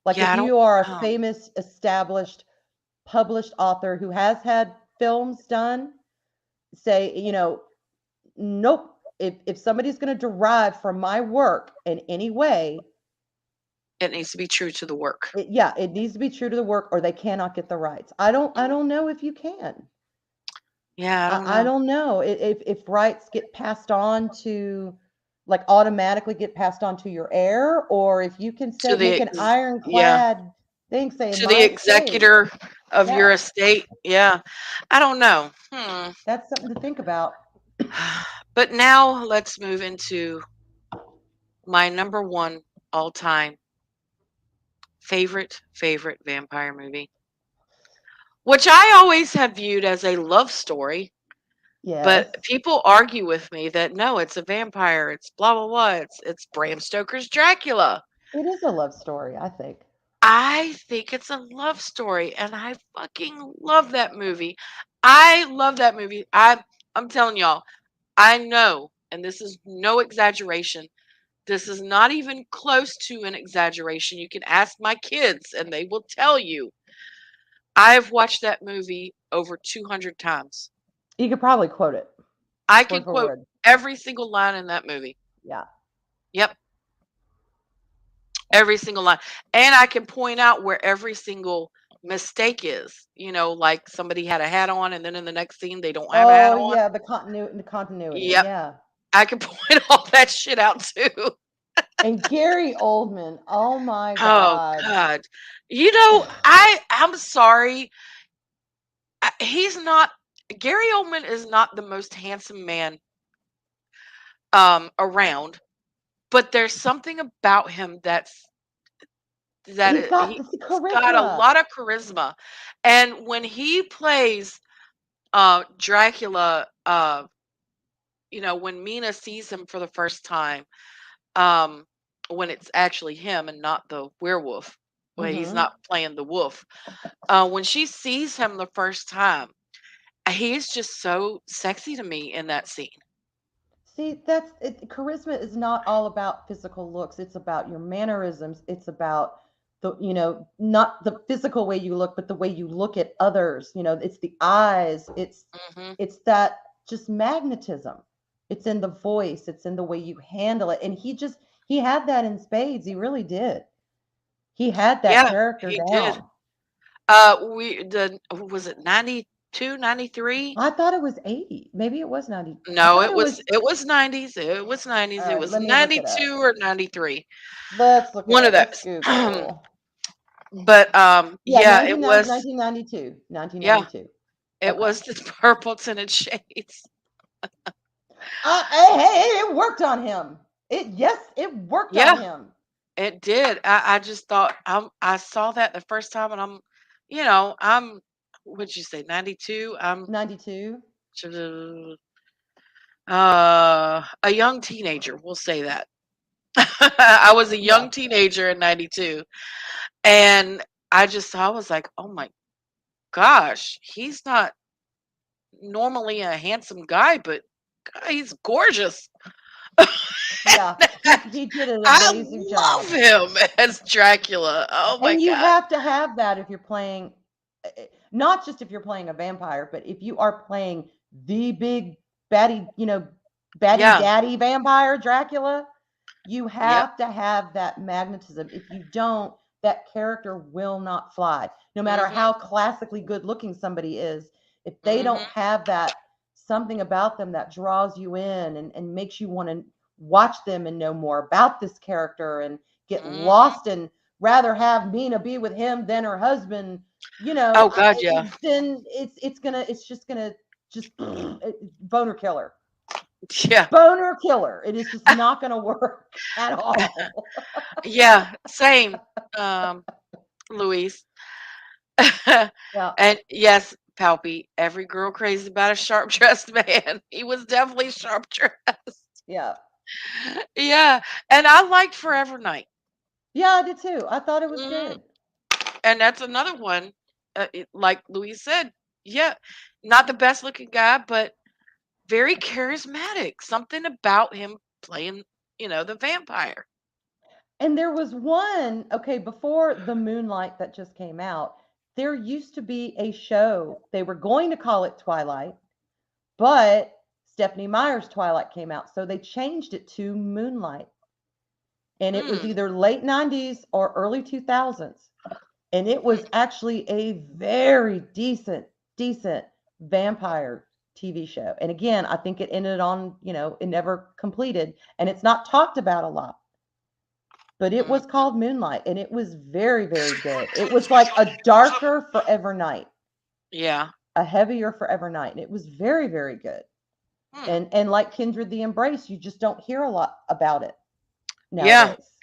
Like if Yeah, I don't you are a know. famous, established, published author who has had films done, say, nope. If somebody's going to derive from my work in any way, It needs to be true to the work. yeah, it needs to be true to the work, or they cannot get the rights. I don't know if you can. Yeah, I don't I know. don't know if rights get passed on to, like, automatically get passed on to your heir, or if you can To say the make an yeah, ironclad thing saying to the my estate. executor of your Yeah, estate. Yeah, I don't know. that's something to think about. But now let's move into my number one all time favorite vampire movie, which I always have viewed as a love story. Yes, But people argue with me that no, it's a vampire. It's blah blah blah. It's Bram Stoker's Dracula. it is a love story, I think. I think it's a love story, and I fucking love that movie. I love that movie. I'm telling y'all, I know, and this is no exaggeration. This is not even close to an exaggeration. You can ask my kids, and they will tell you. I've watched that movie over 200 times. You could probably quote it I word can for quote word. every single line in that movie. Yeah. Yep, every single line. And I can point out where every single mistake is. Like somebody had a hat on and then in the next scene they don't have a hat Oh on. yeah, the continuity. Yep. Yeah. I can point all that shit out too. And Gary Oldman. Oh my Oh God. God. I'm sorry. He's not Gary Oldman is not the most handsome man around, but there's something about him that He's got the he's got a charisma. lot of charisma, and when he plays Dracula, when Mina sees him for the first time, um, when it's actually him and not the werewolf, when he's Hmm. not playing the wolf, when she sees him the first time, he's just so sexy to me in that scene. See, that's it. Charisma is not all about physical looks. It's about your mannerisms. It's about not the physical way you look, but the way you look at others. It's the eyes. It's Hmm. it's that just magnetism. It's in the voice. It's in the way you handle it. And he had that in spades. He really did. He had that Yeah, character he did. down. Was it 92, 93? I thought it was 80. Maybe it was 90. I No, thought it it was. was it was 90s. It was 90s. All It right, was let me look it up. 92 or 93. Let's look it One of up. Let's those. Google. But Yeah, yeah, it was 1992. yeah, 1992. it Okay. was the purple tinted shades. Hey, it worked on him. It worked on Yeah, him. it did. I just thought I saw that the first time and I'm what'd you say, 92? I'm 92. a young teenager, we'll say that. I was a Yeah. young teenager in 92 and I was like, "Oh my gosh, he's not normally a handsome guy, but God, he's gorgeous." Yeah. He did an I amazing love job. him as Dracula. Oh my And you god. have to have that if you're playing, not just if you're playing a vampire, but if you are playing the big baddie, baddie Yeah. daddy vampire Dracula, you Yep. have to have that magnetism. If you don't, that character will not fly. No matter Mhm. how classically good looking somebody is, if they don't Mhm. have that something about them that draws you in and makes you want to watch them and know more about this character and get Mhm. lost and rather have Mina be with him than her husband, Oh god, yeah. then it's just gonna just boner killer. Yeah. Boner killer. It is just not gonna work at all. Yeah, same. Um, Louise. Yeah. And yes, Palpy, every girl crazy about a sharp dressed man. He was definitely sharp dressed. Yeah. Yeah, and I liked Forever Night. Yeah, I did too. I thought it was Mhm. good. And that's another one. Like Louise said, yeah, not the best looking guy, but very charismatic. Something about him playing, the vampire. And there was one, okay, before the Moonlight that just came out, there used to be a show. They were going to call it Twilight, but Stephanie Meyer's Twilight came out, so they changed it to Moonlight. And it was Hmm. either late 90s or early 2000s. And it Hmm. was actually a very decent vampire TV show. And again, I think it ended on, it never completed and it's not talked about a lot. But it Hmm. was called Moonlight and it was very, very good. It was like a darker Forever Night, Yeah. a heavier Forever Night, and it was very, very good. Hmm. And like Kindred the Embrace, you just don't hear a lot about it Yeah. nowadays.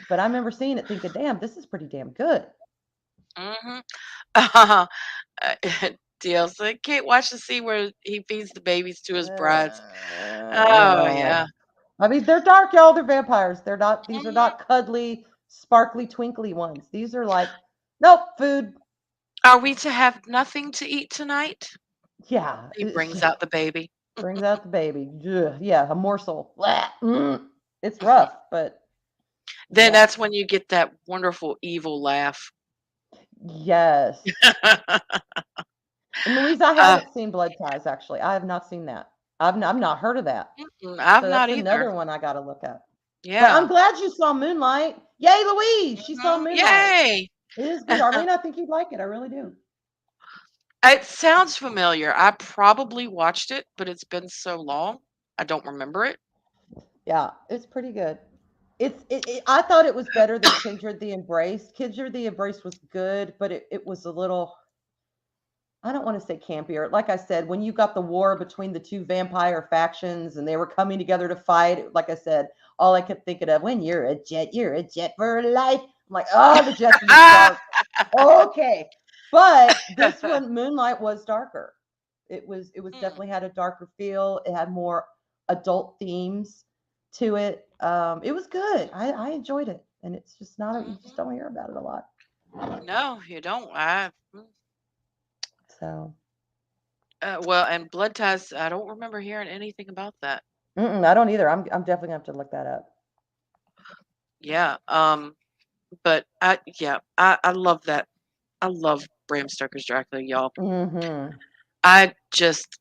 But I remember seeing it thinking, damn, this is pretty damn good. Hmm. Uh, DLC can't watch the scene where he feeds the babies to his brides. Oh No. yeah. I mean, they're dark, y'all. They're vampires. They're not, these are Mhm. not cuddly, sparkly, twinkly ones. These are like, nope, food. Are we to have nothing to eat tonight? Yeah. He brings out the baby. Brings out the baby. Ugh, yeah, a morsel. Blah. It's rough, but Then yeah. that's when you get that wonderful evil laugh. Yes. And Louise, I uh, haven't seen Blood Ties, actually. I have not seen that. I've not heard of that. I've So not that's either. another one I got to look at. But I'm Yeah. glad you saw Moonlight. Yay, Louise! She saw Moonlight. Yay! It is good. Arlene, I think you'd like it. I really do. It sounds familiar. I probably watched it, but it's been so long, I don't remember it. Yeah, it's pretty good. I thought it was better than Kindred the Embrace. Kindred the Embrace was good, but it was a little, I don't want to say campier. Like I said, when you got the war between the two vampire factions and they were coming together to fight, like I said, all I kept thinking of, when you're a jet for life. I'm like, oh, the Jetsons are dark. Okay. But this one, Moonlight, was darker. It was definitely had a darker feel. It had more adult themes to it. It was good. I enjoyed it. And it's just not you just don't hear about it a lot. No, you don't. So Well, and Blood Ties, I don't remember hearing anything about that. I don't either. I'm definitely gonna have to look that up. Yeah. But I love that. I love Bram Stoker's Dracula, y'all. Mm-hmm. I just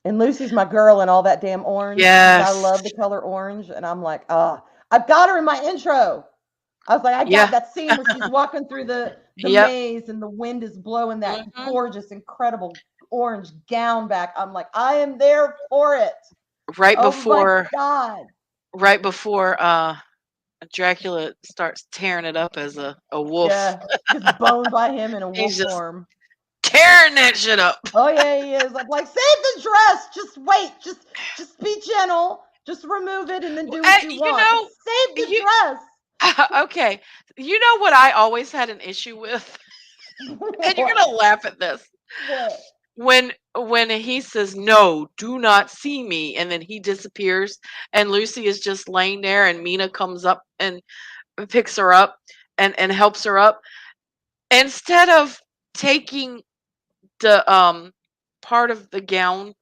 And Lucy's my girl and all that damn orange. Yes. I love the color orange, and I'm like, I've got her in my intro. I was like, I got that scene where she's walking through the maze and the wind is blowing that gorgeous, incredible orange gown back. I'm like, I am there for it. Right before, my God. Right before Dracula starts tearing it up as a wolf. Yeah, just boned by him in a wolf form. Tearing that shit up. Oh yeah, he is. I'm like, save the dress. Just wait. Just be gentle. Just remove it and then do what you want. Save the dress. Okay. You know what I always had an issue with? And you're gonna laugh at this. What? When he says, "No, do not see me," and then he disappears, and Lucy is just laying there, and Mina comes up and picks her up and helps her up. Instead of taking the part of the gown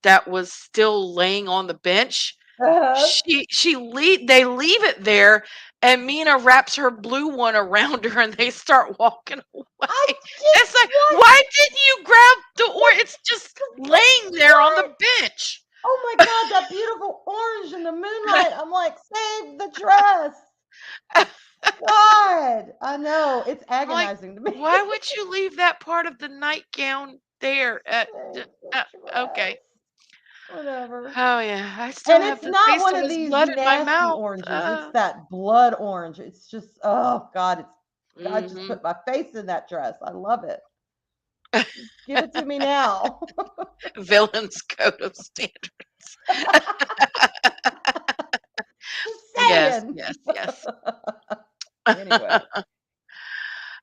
that was still laying on the bench, they leave it there, and Mina wraps her blue one around her, and they start walking away. It's like, why didn't you grab it's just laying there on the bench. Oh my God, that beautiful orange in the moonlight. I'm like, save the dress. God, I know, it's agonizing to me. Why would you leave that part of the nightgown there? Okay. Whatever. Oh yeah, I still have the not taste one of of these blood in my nasty mouth. oranges. It's that blood orange. It's just, oh God, I just put my face in that dress. I love it. Give it to me now. Villain's code of standards. Yes. Anyway.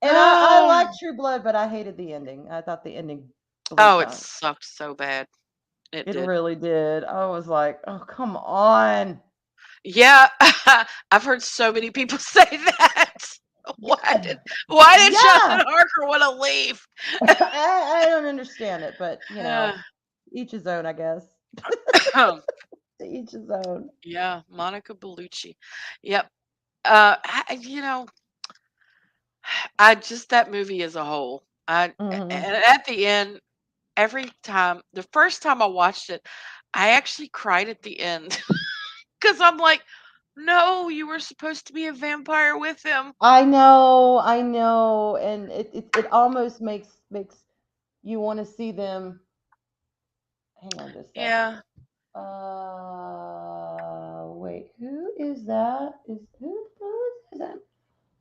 And I like True Blood, but I hated the ending. I thought the ending. It sucked so bad. It did. Really did. I was like, oh, come on. Yeah, I've heard so many people say that. Why did Jonathan Harker want to leave? I don't understand it, but you know, each his own, I guess. To each his own. Yeah, Monica Bellucci. Yep. You know, that movie as a whole. And at the end, the first time I watched it, I actually cried at the end because I'm like, no, you were supposed to be a vampire with him. I know, and it almost makes you want to see them. Hang on just a second. Yeah. Wait, who is that? Who is that?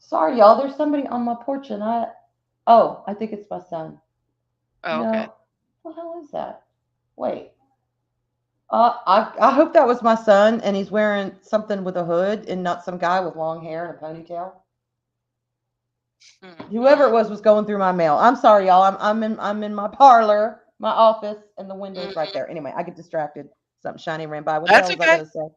Sorry, y'all. There's somebody on my porch, and I think it's my son. Oh, okay. No, what the hell is that? Wait. I hope that was my son, and he's wearing something with a hood, and not some guy with long hair and a ponytail. Whoever it was going through my mail. I'm sorry, y'all. I'm in my parlor, my office, and the window's right there. Anyway, I get distracted. Something shiny ran by. What the hell was I going to say?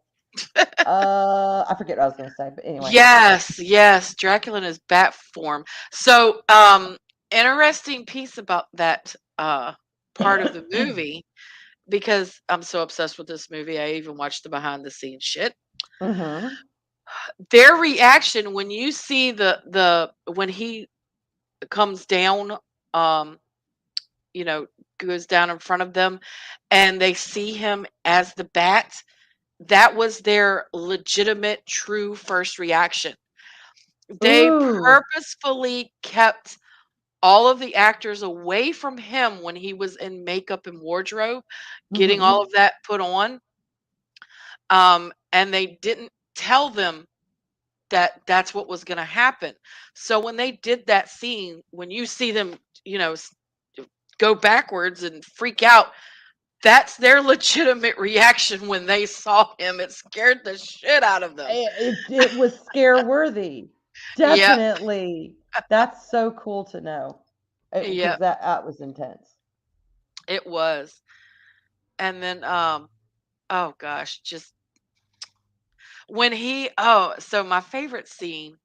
I forget what I was going to say, but anyway. Yes, Dracula in his bat form. So, interesting piece about that part of the movie, because I'm so obsessed with this movie, I even watched the behind the scenes shit. Their reaction when you see when he comes down, you know, goes down in front of them, and they see him as the bat. That was their legitimate, true first reaction. They purposefully kept all of the actors away from him when he was in makeup and wardrobe, getting all of that put on. And they didn't tell them that that's what was going to happen. So when they did that scene, when you see them, you know, go backwards and freak out, that's their legitimate reaction when they saw him. It scared the shit out of them. It was scare worthy. Yep. Definitely. That's so cool to know. Because Yep. that was intense. It was. And then oh gosh, just when so my favorite scene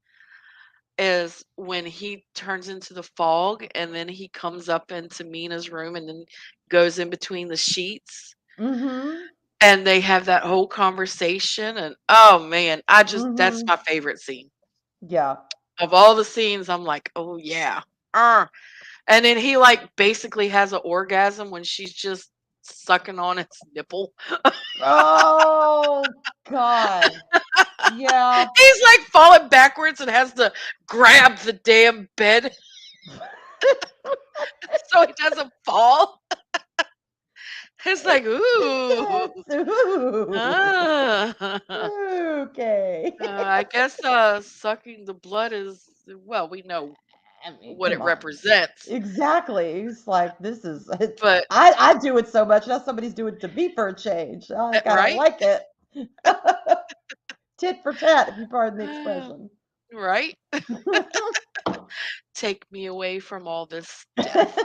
is when he turns into the fog and then he comes up into Mina's room and then goes in between the sheets Mm-hmm. and they have that whole conversation and oh man, that's Mm-hmm. my favorite scene. Yeah. Of all the scenes, I'm like, "Oh yeah." And then he like basically has an orgasm when she's just sucking on his nipple. Oh God. Yeah. He's like falling backwards and has to grab the damn bed so he doesn't fall. It's like, ooh. Intense. Ooh. Ah. Okay. I guess sucking the blood is, well, we know I mean, what come it on. represents, Exactly. It's like this is it's but I do it so much. Now somebody's doing it to me for a change. I kind of right? like it. Tit for tat, if you pardon the Ah, expression. right? Take me away from all this death.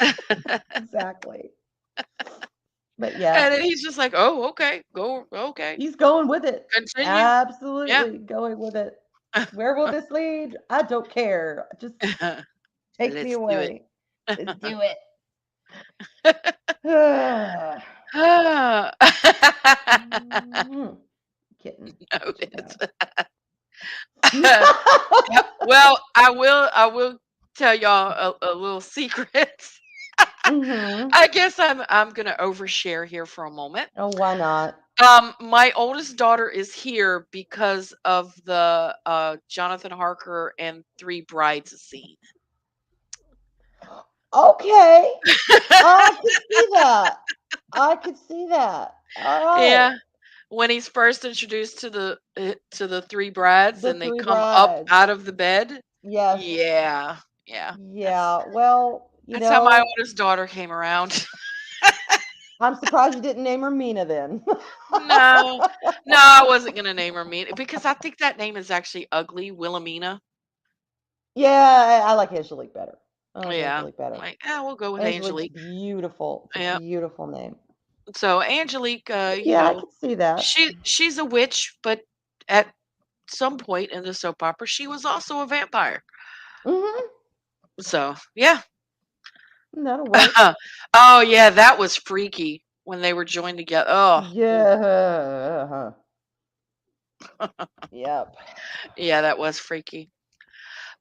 And Exactly. But yeah, then he's just like, "Oh, okay. Go, okay. he's going with it. Continue." Yeah. Absolutely going with it. Where will this lead? I don't care. Just take me Let's do it. away. Let's do it. Ah. Mhm. Kitten. Put you Noted. down. Yeah, well, I will tell y'all a little secret. Hmm. I guess I'm gonna overshare here for a moment. Oh, why not? My oldest daughter is here because of the Jonathan Harker and Three Brides scene. Okay. I could see that. I could see that. All right. Yeah, when he's first introduced to the three brides The and they three come up brides. out of the bed. Yes. Yeah, yeah. That's Yeah. Well, that's how my oldest daughter came around. I'm surprised you didn't name her Mina then. No, no, I wasn't gonna name her Mina because I think that name is actually ugly, Wilhelmina. Yeah, I like Angelique better. I like Yeah, Angelique I'm better. like, we'll go with Angelique's Angelique. beautiful. It's a Yeah. beautiful name. So Angelique, Yeah, I can see that. she's a witch, but at some point in the soap opera, she was also a vampire. Hmm. So yeah. That'll work. Oh yeah, that was freaky when they were joined together. Oh, oof. Yeah. Yep. Yeah, that was freaky.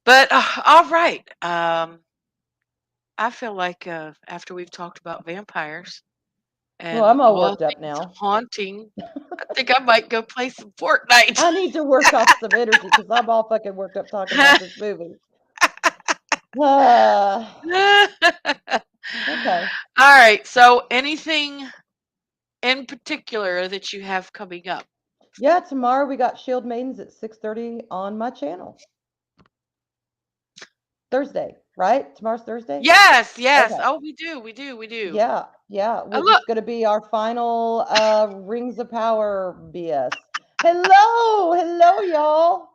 But all right. I feel like after we've talked about vampires Well, and I'm all all worked up things now. haunting, I think I might go play some Fortnite. I need to work off some energy because I'm all fucking worked up talking about this movie. Okay. All right. So, anything in particular that you have coming up? Yeah, tomorrow we got Shield Maidens at 6:30 on my channel. Thursday, right? Tomorrow's Thursday? Yes, yes. Okay. Oh, we do, we do, we do. Yeah, yeah. Look, It's gonna be our final Rings of Power BS. Hello, y'all.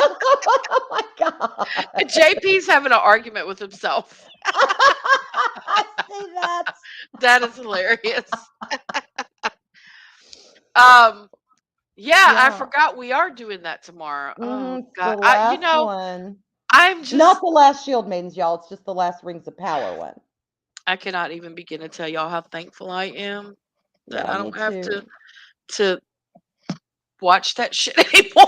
Oh my god. JP's having an argument with himself. I see that. That is hilarious. Um, yeah, I Yeah. forgot we are doing that tomorrow. Oh It's the God, last one. I'm Not just the last Shield Maidens, y'all. It's just the last Rings of Power one. I cannot even begin to tell y'all how thankful I am that Yeah, I me don't have too. to watch that shit anymore.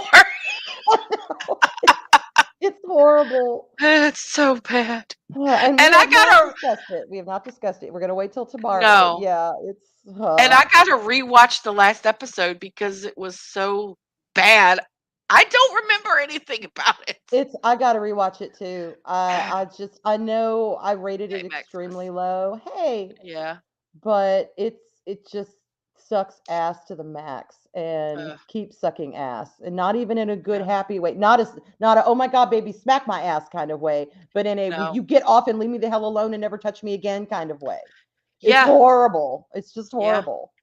It's horrible. It's so bad. And we And I have not gotta discussed it. We have not discussed it. We're gonna wait till tomorrow. But no. yeah, it's And I gotta rewatch the last episode because it was so bad. I don't remember anything about it. it's I gotta rewatch it too. I know I rated it Baymax's. extremely low. Hey, Yeah. but it just sucks ass to the max and Ugh, keeps sucking ass and not even in a good yeah. happy way, not a oh my god baby smack my ass kind of way, but in a will No. you get off and leave me the hell alone and never touch me again kind of way. It's Yeah. horrible. It's just Yeah. horrible.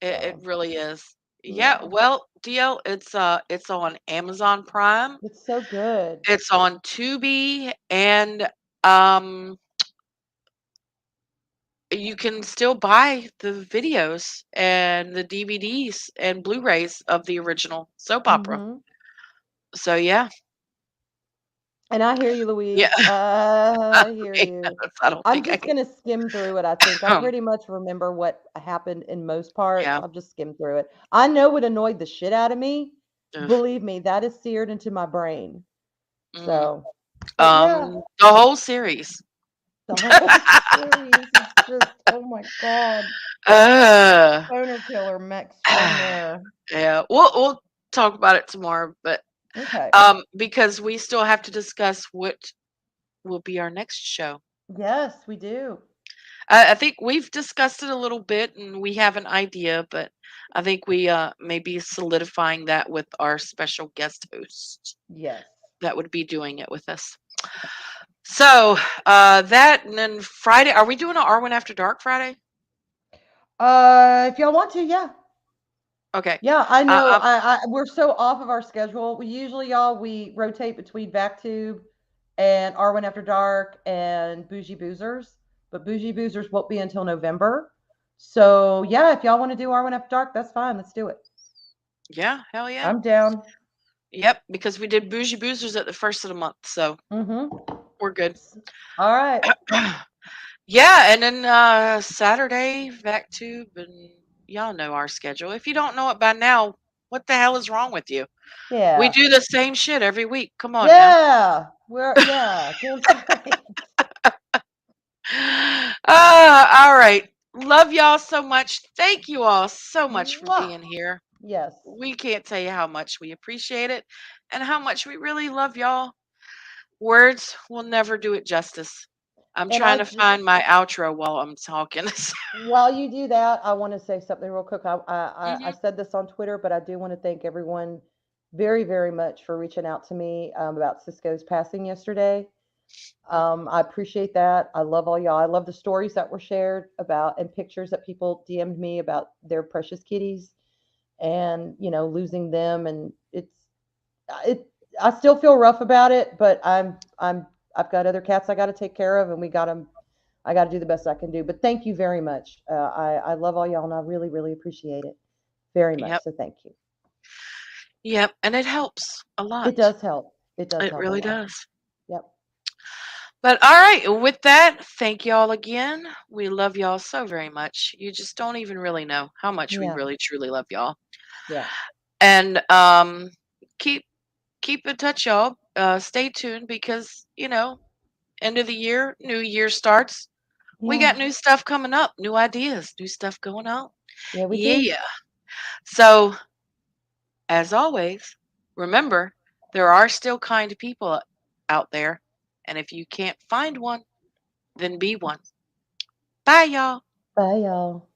It So really is. Yeah, Yeah. well, DL, it's on Amazon Prime, It's so good. it's on Tubi, and um you can still buy the videos and the DVDs and Blu-rays of the original soap opera. Mhm. So yeah. And I hear you, Yeah. Louise. I hear Yes, you. I don't I'm think I just can. gonna skim through it, I think. I pretty much remember what happened in most parts. Yeah. I'll just skim through it. I know what annoyed the shit out of me. Ugh. Believe me, that is seared into my brain. Mm. So, but yeah, The whole series. the whole series is just, oh my God. uh, Boner killer extraordinaire. yeah, we'll talk about it tomorrow, but Okay. because we still have to discuss what will be our next show. Yes, we do. I think we've discussed it a little bit and we have an idea, but I think we may be solidifying that with our special guest host Yes. that would be doing it with us. So that, and then Friday, are we doing an Arwen After Dark Friday? If y'all want to, yeah. Okay. Yeah, I know. Um, We're so off of our schedule. We usually, y'all, we rotate between Backtube and Arwen After Dark and Bougie Boozers, but Bougie Boozers won't be until November. So yeah, if y'all want to do Arwen After Dark, that's fine. Let's do it. yeah, hell yeah. I'm down. Yep, because we did Bougie Boozers at the first of the month, so Mm-hmm. we're good. All right. Yeah, and then Saturday, Backtube, and y'all know our schedule. If you don't know it by now, what the hell is wrong with you? We Yeah. do the same shit every week. Come on now. Yeah. Yeah. Damn straight. All right. Love y'all so much. Thank you all so much for Mwah. being here. Yes. We can't tell you how much we appreciate it and how much we really love y'all. Words will never do it justice. I'm And trying to find my outro while I'm talking. while you do that, I want to say something real quick. I Mhm. said this on Twitter, but I do want to thank everyone very, very much for reaching out to me about Cisco's passing yesterday. I appreciate that. I love all y'all. I love the stories that were shared about and pictures that people DM'd me about their precious kitties and, losing them. And it, I still feel rough about it, but I've got other cats I got to take care of and I got to do the best I can do. But thank you very much. I love all y'all and I really, really appreciate it very much. Yep. So thank you. Yep. And it helps a It lot. does help. It does It help a really lot. does. Yep. But all right, with that, thank y'all again. We love y'all so very much. You just don't even really know how much we Yeah. really truly love y'all. Yeah. And keep keep in touch, y'all. Stay tuned because end of the year, new year starts. We got Yeah. new stuff coming up, new ideas, new stuff going on. Yeah, we do. Yeah. So as always, remember there are still kind people out there, and if you can't find one, then be one. Bye, y'all. Bye, y'all.